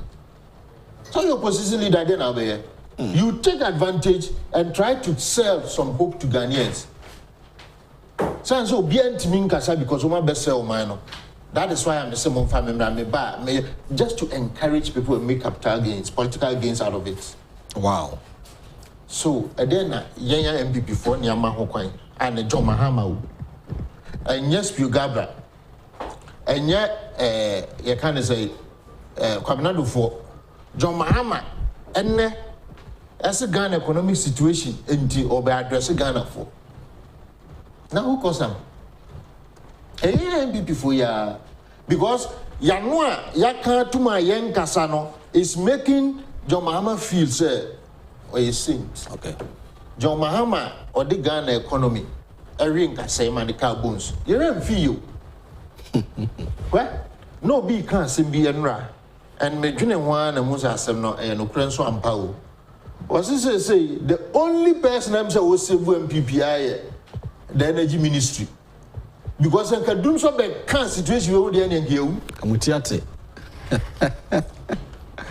So your opposition leader then over here, you take advantage and try to sell some hope to Ghanaians. So because my best sell mine. That is why I'm the same family just to encourage people to make capital gains, political gains out of it. Wow. So then young MPP for Nyama Hokwain and John Mahama. And yes, Gabra. And yet, you can say, Kwabinadu for John Mahama, and as a Ghana economic situation, or by addressing Ghana for. Now, who calls them? A MPP for ya, because Yanwa, Yaka to my young Casano is making John Mahama feel, sir, or he sings. Okay. John Mahama or the Ghana economy. A ring can say man the car bones. You don't feel well, no be can't be enra. And me dream one and Musa Semno and Ukrenso and Pau. Was this say the only person I'm saying was save MPPI the energy ministry. Because I can do so bad can't situation you the end here. Amutiate.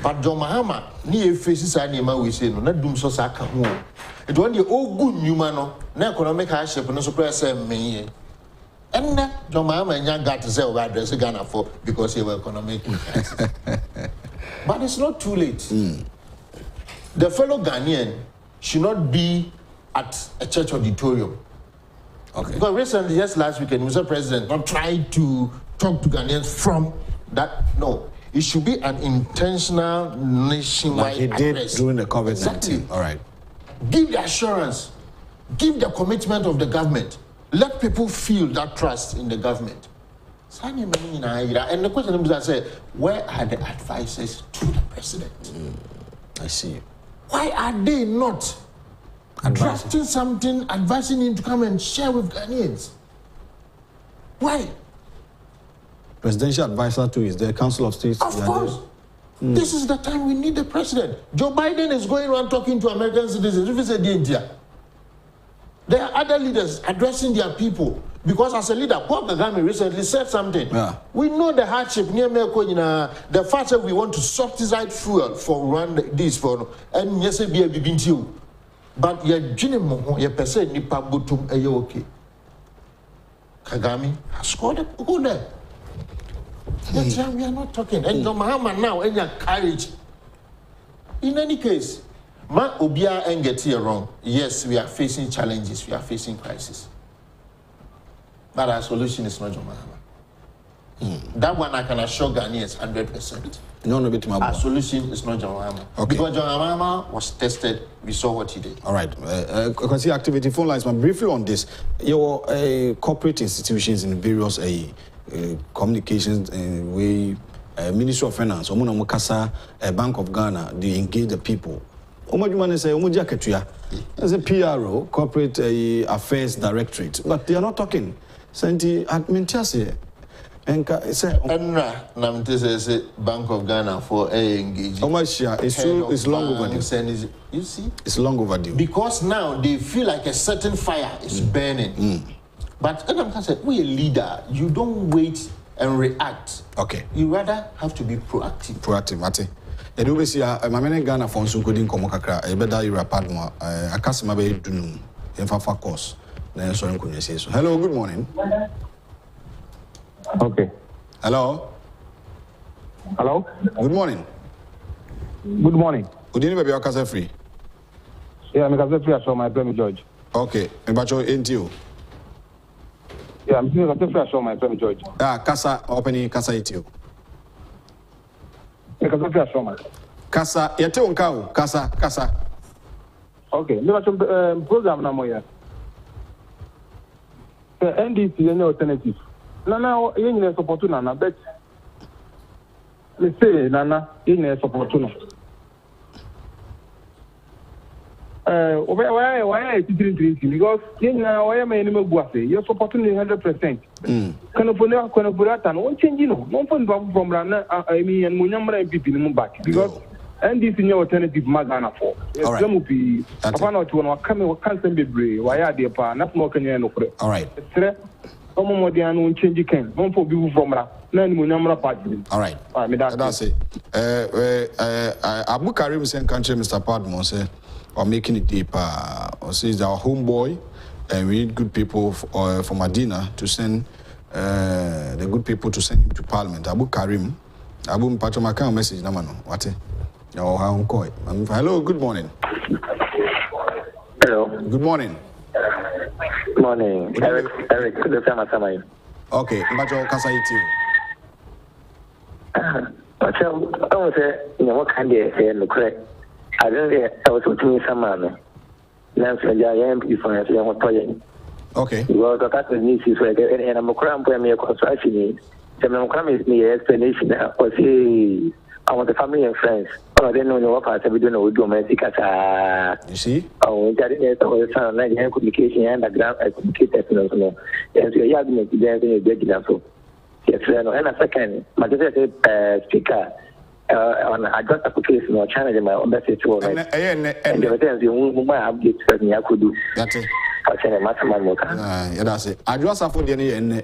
But John Mahama, near faces animal we say no, not doom so saka home. It was the old good human, no economic hardship, no surprise me. And John Mahama and young got to say about the Ghana for because he was economic. But it's not too late. The fellow Ghanaian should not be at a church auditorium. Okay. Because recently, just last weekend, Mr. President not tried to talk to Ghanaians from that. No. It should be an intentional nationwide he did address. During the COVID-19. Exactly. All right. Give the assurance. Give the commitment of the government. Let people feel that trust in the government. And the question is, I say, where are the advisors to the president? I see. Why are they not drafting something, advising him to come and share with Ghanaians? Why? Presidential advisor too is there, Council of States. Of course. This is the time we need the president. Joe Biden is going around talking to American citizens. If it's a India, there are other leaders addressing their people. Because as a leader, Paul Kagame recently said something. Yeah. We know the hardship near the fact that we want to subsidize fuel for run this for and yes, be a bibintio. But your general, your percent nipa butum okay. Kagame has scored a goal there. That's why we are not talking. And John Mahama now, and your courage. In any case, Ma Obia and get here wrong. Yes, we are facing challenges, we are facing crisis. But our solution is not John Mahama. That one I can assure Ghanaians 100%. No, bit our solution is not John Mahama. Okay. Because John Mahama was tested, we saw what he did. All right. I can see activity phone lines, but briefly on this. Your corporate institutions in various communications way, Ministry of Finance, Omuna Mukasa, Bank of Ghana, they engage the people. Omajumane say Omuja Ketuya, as a PRO, Corporate Affairs Directorate, but they are not talking. Senti Admintiase. Enra Namtese Bank of Ghana for engaging. It's long overdue. You see? It's long overdue. Because now they feel like a certain fire is burning. But Adam can say, we a leader, you don't wait and react. Okay. You rather have to be proactive. Proactive, Mate. And we see my man Ghana for Sunkudin Komokakra, a better Ira Padmore, a customer bay Dunum, in Fafa course. Hello, good morning. Okay. Hello. Hello. Good morning. Good morning. Good evening, baby. Are free? Yeah, I'm free. I saw my Premier George. Okay. And but you ain't you? Yeah, I'm free. I saw my Premier George. Casa opening Casa it you. I saw my Casa. Yete unkau. Casa. Okay. Me watch program na moya. The NDC any alternative. Nana, you support Nana, but let's say Nana, you support no. Why is it drinking? Because you know, why am I in Guafe? You're supporting 100%. Can you put that and one change, no one from Rana, I mean, and Munyamra and people in back. Because and this is your alternative Magana for. Some will be upon out to come and cancel be brave. Why are they pa? Not more can you know. All right. All right. That's it. Abu Karim sent country Mr. Padmore say or making it deeper or says our homeboy and we need good people from Medina to send the good people to send him to Parliament. Abu Karim, Abu Mpachomaka message namano. What? Hello, good morning. Hello. Good morning. Good morning. Eric, the same as okay, Mbacho Kasaiti. But I was what kind of look correct. I don't know. I was watching some man. Now, so I am before I say what project. Okay. Well, the fact that needs is like, and I'm a cram for me a construction. The cram is me explanation. Or say, I want the family and friends. Oh, I didn't know what part of it do domestic as you see? Oh, that is also like communication and a communicated. And so you have to be there. Yes, and a second, my speaker on a just application or channel in my own message. And the returns you update me, I could do. That's it. I'll send a maximum more. Yeah, that's it. Agyapong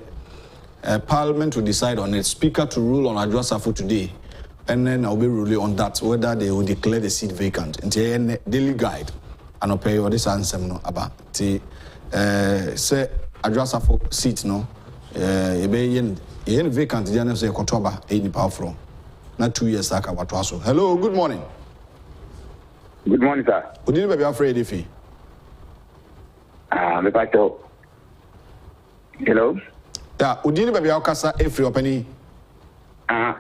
and Parliament will decide on it. Speaker to rule on Agyapong today. And then I'll be ruling on that, whether they will declare the seat vacant. And the daily guide, and I'll pay all this answer about the say Agyapong seat no, vacant. The answer is October 8 power from. Not 2 years back. Hello, good morning. Good morning, sir. Would you be afraid if he? Hello. Yeah, would you be casa if you open?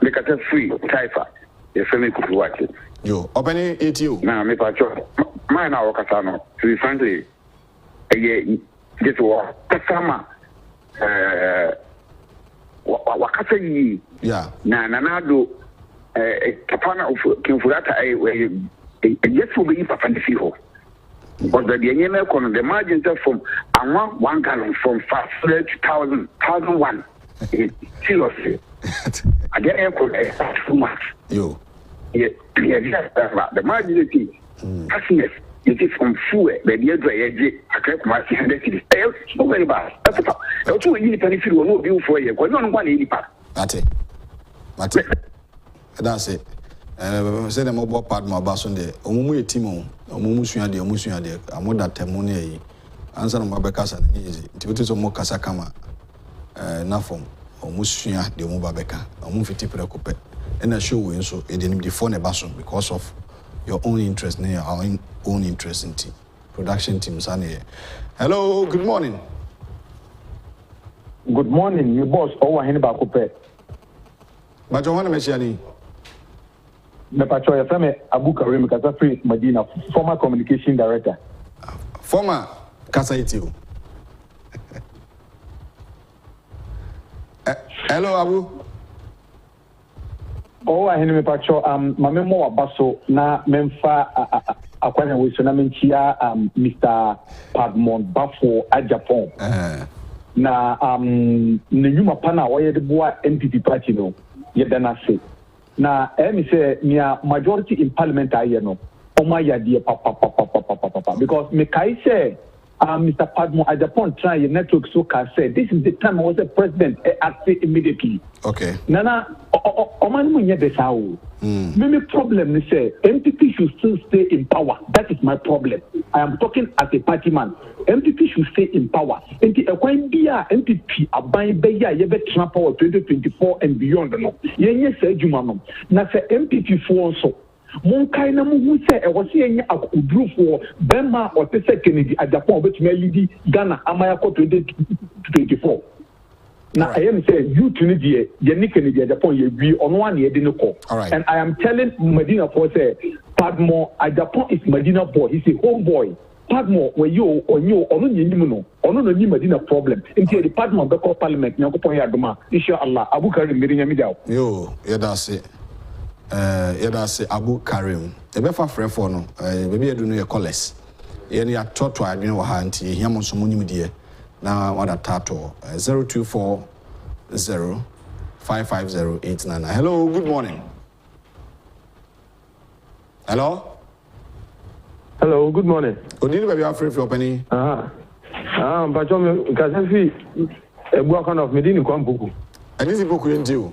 Because it's free, Taifa. You're feeling good watch it. You open it, you. Now, me pacho. Mine our Casano. To be frankly, get war. Kasama. Wakasa yi. Yeah. Nanado. Kapana of Kinfurata. Yes, will be Papa the Fiho. But the Yenna the margins are from 1 gallon from 500,001. Seriously. I get too much. You. Yeah, the margin happiness is from fuel, the dear dry edge, I kept my 100 cities. So very bad. That's about 2 years if you will not do for you. Because no one in part. That's it. That's it. Say the mobile Padmore Basunde, Omumu Timo, Omusuya de Omusuya de Amoda Temone, answer on Babacasa and easy. It is a more Casacama. na from omusua de omu babeka omu fiti prekope and a show we so e dey before ne baso because of your own interest near our own interest in team production teams are here. Hello, good morning. Good morning, you boss. Oh, I ba coupe. But you want to mention me pacho ya fame Abu Karim Kasafri Medina, former communication director. Former Kasaitio. Hello, Abu. Oh, I me pacho mame mo abaso na memfa akwana we so na menchia Mr. Padmore Baffour Agyapong. Na ne nyuma pa na woyɛ de boa MPP party no yɛda na se na me say mia majority in parliament ayɛ no ɔma yɛdeɛ papa because me kai say Mr. Padmore Agyapong try your network so can say this is the time I was a president act immediately. Okay. Nana oman mu nye desa o. Me problem is say MPP should still stay in power. That is my problem. I am talking as a party man. MPP should stay in power. Enti ekwan bia MPP aban be ya ye be tran power 2024 and beyond no. Ye nye se adwuma no. Na se MPP fo so mon kai na mu hu se e wo se enye akudru fo bema o te se Kennedy Agyapong betuma lidi Ghana amaya ko 2024. Now I am saying you to Nidia, Kennedy Agyapong ye we on one year didn't call. And I am telling Medina for say Padmore Agyapong is Medina boy, he's a homeboy. Padmore when you on you on no Medina problem. Until the Padmore go parliament, Nyankopon ya doma. Inshallah, Abu Karim Media. Yo, yeah that's it. Abu Karim. The befa friend for no. Baby do no your colors. Ye ni atoto adwene wo ha nti ehia mo so munim de na wada tato 0240550899. Hello, good morning. Hello, good morning. Odini baby afraid for penny. But you can see a work on of Medina Kwampuku. And this is book you do.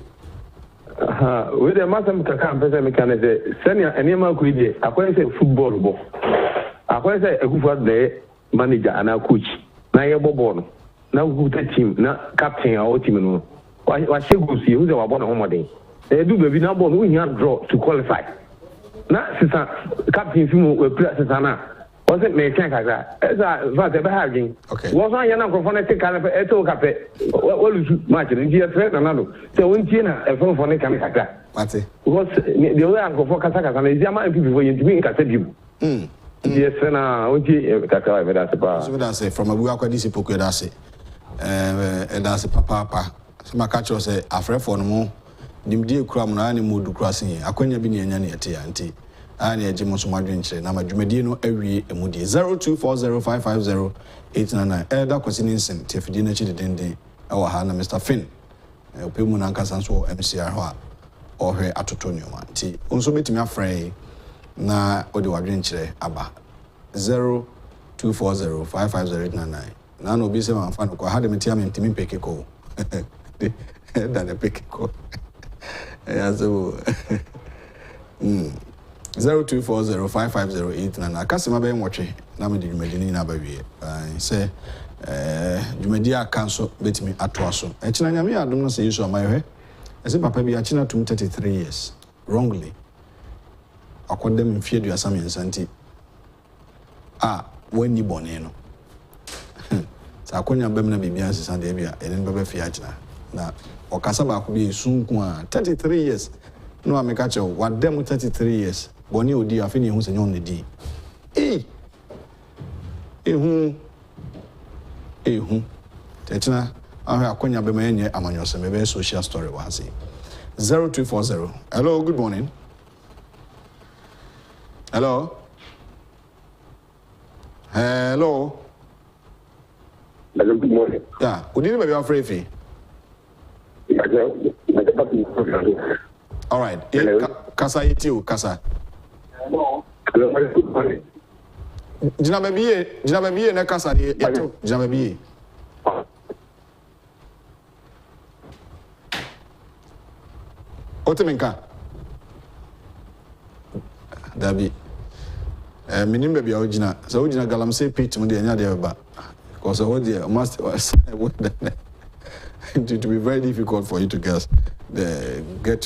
With the master mechanic, senior and Yama Quidi, I say football ball. I say a good manager and a coach. Na yebo born na good team na captain our team no wa shegu si who dey wa born home dey e do baby na born we here draw to qualify na sister captain fimu we play sister na o se me kan kaza esa va te be ha gin wo so anya na ko fone te kan e to ka pe wo lu match ni dia tre na no se won tie na e fone fone kan kaza mate wo the way an ko fo kasa kasa na isi ama people for you to be kasa biu yes na onti kaka e da se pa so that say from abu akwa disi poku da se da se papa so maka cho say afrefo no mo nimdie kura mo na ne modu kura sen akwanya bi ne anya ne ete anti ani eje mo so madwen kire na madwumadie no awie emudie 0240550899 da kwasi ne nsen tefidi na chi denden e wa ha na Mr. Finn opemu na nkasa so MCR ho a ohwe atoto nyoma anti onso betimi afrɛ na odi wadwen kire aba 0240550899 na no bi se man fa no kwa hade metia me ntimi peke ko da ne peke ko ya so 0240550899 akasema be nwotwe na me di dwumadini na ba wie se dwumadi aka nso betimi ato aso ekina nyame adom no se Yesu amayehwe ese papa bi akina tum 33 years wrongly akodem mfie du asam yansanti when you born no sa akonya bem na bibia asesa de bia ene baba fie akina na okasa ba ko bi sunku a 33 years no ameka che wadem 33 years boni odi afi ne hu se nyon ne di ehu tetina ahwe akonya bem enye amanyose mebe social story wa se 0240. Hello, good morning. Hello. Good morning. Yeah, would you be afraid fee? All right. Kasa iti kasa. Hello, good morning. Jina baby na kasa ni eto. Jina baby. Otemenka. Dabi. Minim baby original. So original galamsey pit mo de anya de ba. Because what the must it will be very difficult for you to get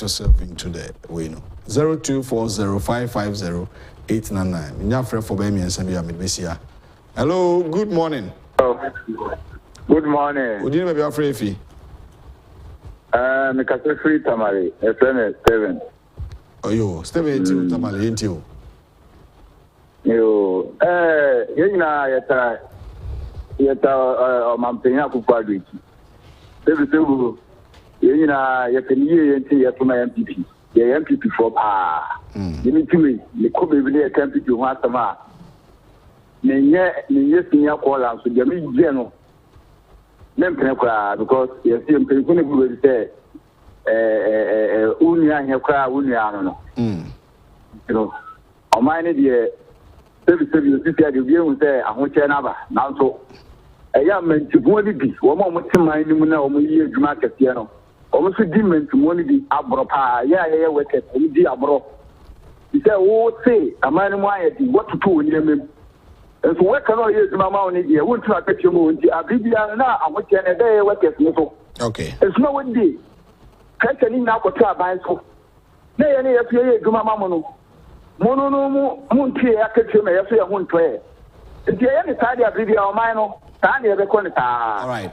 yourself into the way. 0240550899. Hello, good morning. Good morning. Would you be afraid of Mikasa free Tamale, a friend Steven. Oh, you, Steven, Tamale, ain't you? You, yeta mampenya akufo-addo. Sebu, yekeniye yetuma MPP. Ye MPP for Yimi tumi, the Kobe Village MPP who has a ma. Nenye senior call so Jami Geno. Because you see, I'm going to say, Unia, Unia, you know, on my idea, service you see, you say, I want to another. Now, so a young man to one be one more time, you know, year market, you know, almost a demon to one be abropa, yeah, what it be abro. He said, oh, say, a man, what to do in him. And so what can I use my money here? Won't try to you move into a BBR now? I'm watching a day what is no. Okay. It's no one day. Can't you now go to a bind so? Nay, any of you do my mamma. Mono, moon tree, I catch you, I say, I won't play. If you any side of BBR minor, Tanya the corner. All right.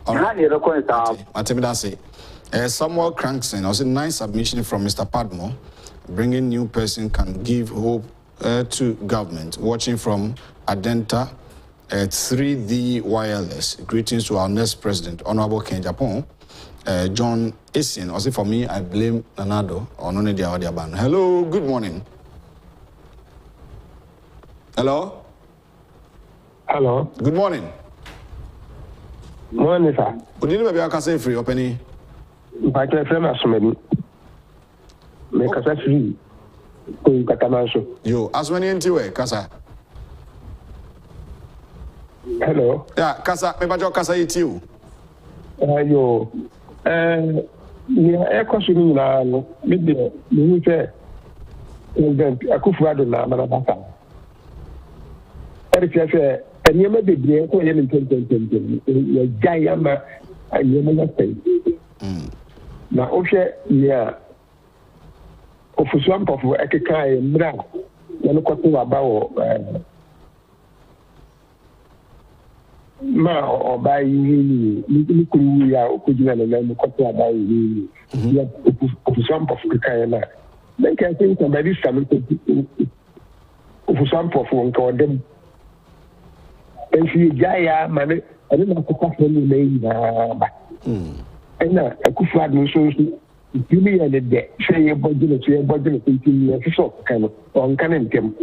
Tanya the corner. Matimidasi. Samuel Crankson, also nice submission from Mr. Padmore. Bringing new person can give hope to government. Watching from Adenta at 3D Wireless. Greetings to our next president, Honorable Agyapong. John Essien. Also for me, I blame Nanado on only the audio ban. Hello, good morning. Hello? Hello. Good morning. Morning, sir. Good evening, I can say free opening. If I can frame as many. Make us free. Yo, as many into Kasa. Hello. Yeah, Kasa, maybe your Kasa it you. Yo. Yeah, question na no. Maybe you say akufo-addo na manabasa. Eri say enye me bebre ko ye ntentententem. Ye jaya ma enye me na say. Na o hwe ya official of ekeka emra na no kwato abawo ma oba yi ni kuru ya okujina na no kwato abawo yi ya official of ekeka na then can think about this time official of nko dem enfi jaya ma ne na kwato ni na ba na akufo-addo so Give and the day, say a budget, continue as a short kind of on cannon them,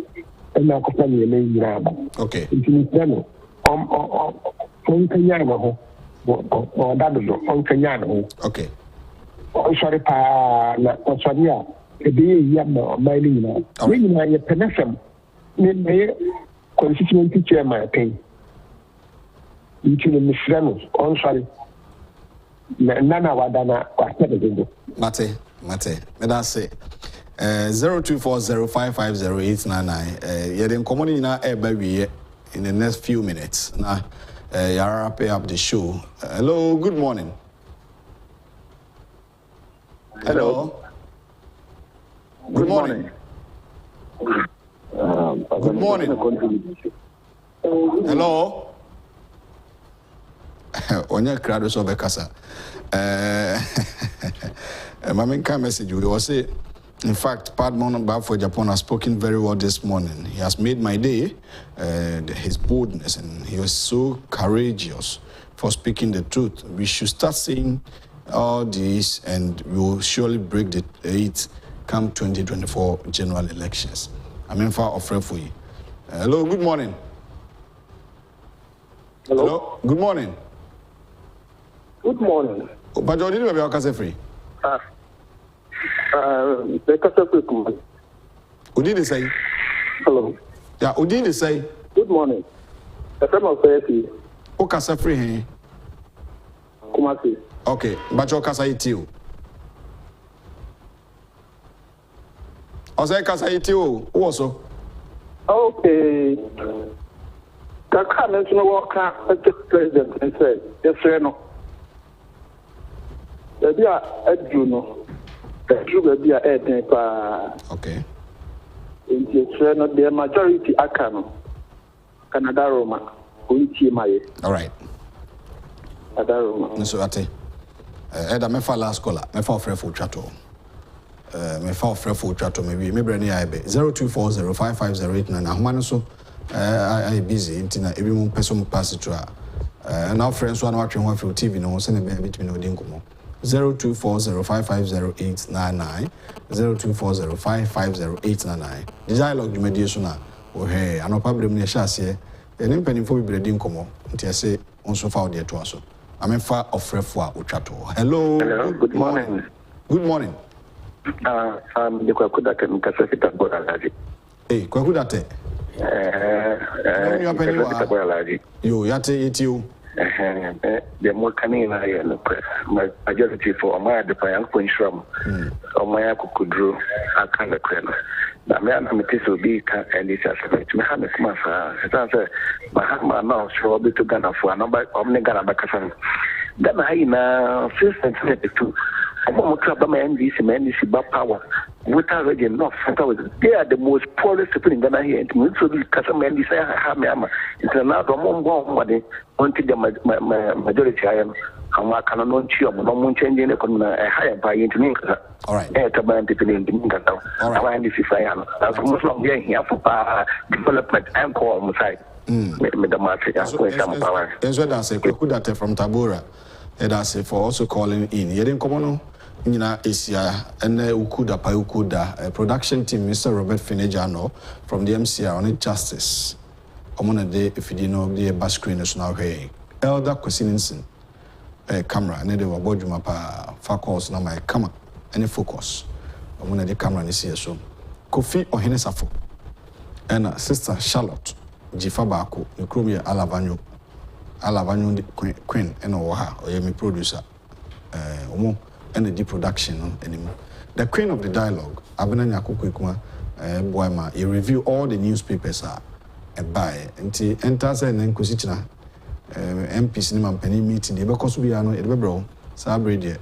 and now company name Raba. Okay. On Canyano or Dado on Canyano. Okay. Oh, sorry, Sonia, a day yammer mining now. When I a penessum, may constituent chair my pain. Into the Miss Reynolds, on sorry. Nana Wadana, Mate, may I say 0240550899. You're in common baby in the next few minutes. Now, you're pay up the show. Hello, good morning. Hello. Good morning. Good morning. Hello. Onya crowd so bekasa. Maminka message we will say, in fact, Padmore Baffour Japan has spoken very well this morning. He has made my day, his boldness, and he was so courageous for speaking the truth. We should start saying all this, and we will surely break the 8 come 2024 general elections. I'm in far of referee. Hello, good morning. Hello, good morning. Good morning. But you didn't have your free. Who did say? Hello. Yeah, who did say? Good morning. The friend of Fairfield. Who can say free? Kumasi. Okay, but you can say it you. I say can say it you. Who also? Okay. The comment no work president and said, yes, no. baby adru no adru baby eden pa okay into no the majority aka no Canada Roma unti maye all right Canada Roma so ate eda me fa last caller me fa ofre for chato me fa ofre for chato me brani ya be 02405508 na homa no so I busy intina every one person pass it to now friends one watching one for TV no send a bit me no dinkomo 0240550899 0240550899 the dialogue you mediation na oh hey ano problem ne sha se eni mpanimfo bi bredi nkomo nti ase onso fa ode to aso amefa ofrefo a otwato hello good morning I'm the Kwakuda Kasafita Boralaji. Hey, Kwakuda te. You yate it you. The more canine I am my majority for my defiant point from my Kukudru, I can't acquaint. The man will be and this aspect. My hand is my answer. My hand, my mouth, shall be to Ghana for a number of Negana Bakasan. Then I now 52. I'm going to try my NDC power without already enough. They are the most poorest people in Ghana here. So these customers say, I have me. It's another one until the majority I am. I cannot cheer, but no changing a higher by into all right. People in the all right. This is I am. That's most of them here for development and call on side. With the market. That's what I say. Kudate from Tabora. That's for also calling in. You didn't come on. Asia and Ukuda production team Mr. Robert Finejano from the MCR on Justice. I'm on a day if you didn't know the bus screen is now here. Elder Kwasinensen camera and they were bodjuma pa calls now my camera any focus. I'm on the camera and see so. Kofi Ohenesafo and sister Charlotte Jifabako, the Chromia Alavanyo Queen and Oha or Yemi producer. And the production anymore. The queen of the dialogue, Abena Nyakukuma, Boima, you review all the newspapers and buy until enters and then Kusichina MP Cinema Penny meeting, the Bekosubiano, Edwebro, Sabre,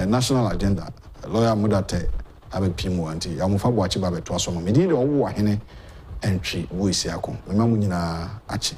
national agenda, lawyer Mudate, Abe Pimo, anti, Amufa Wachi Babe Twasoma, Medina or Wahine entry, Buisiaco, Mamuna Achi.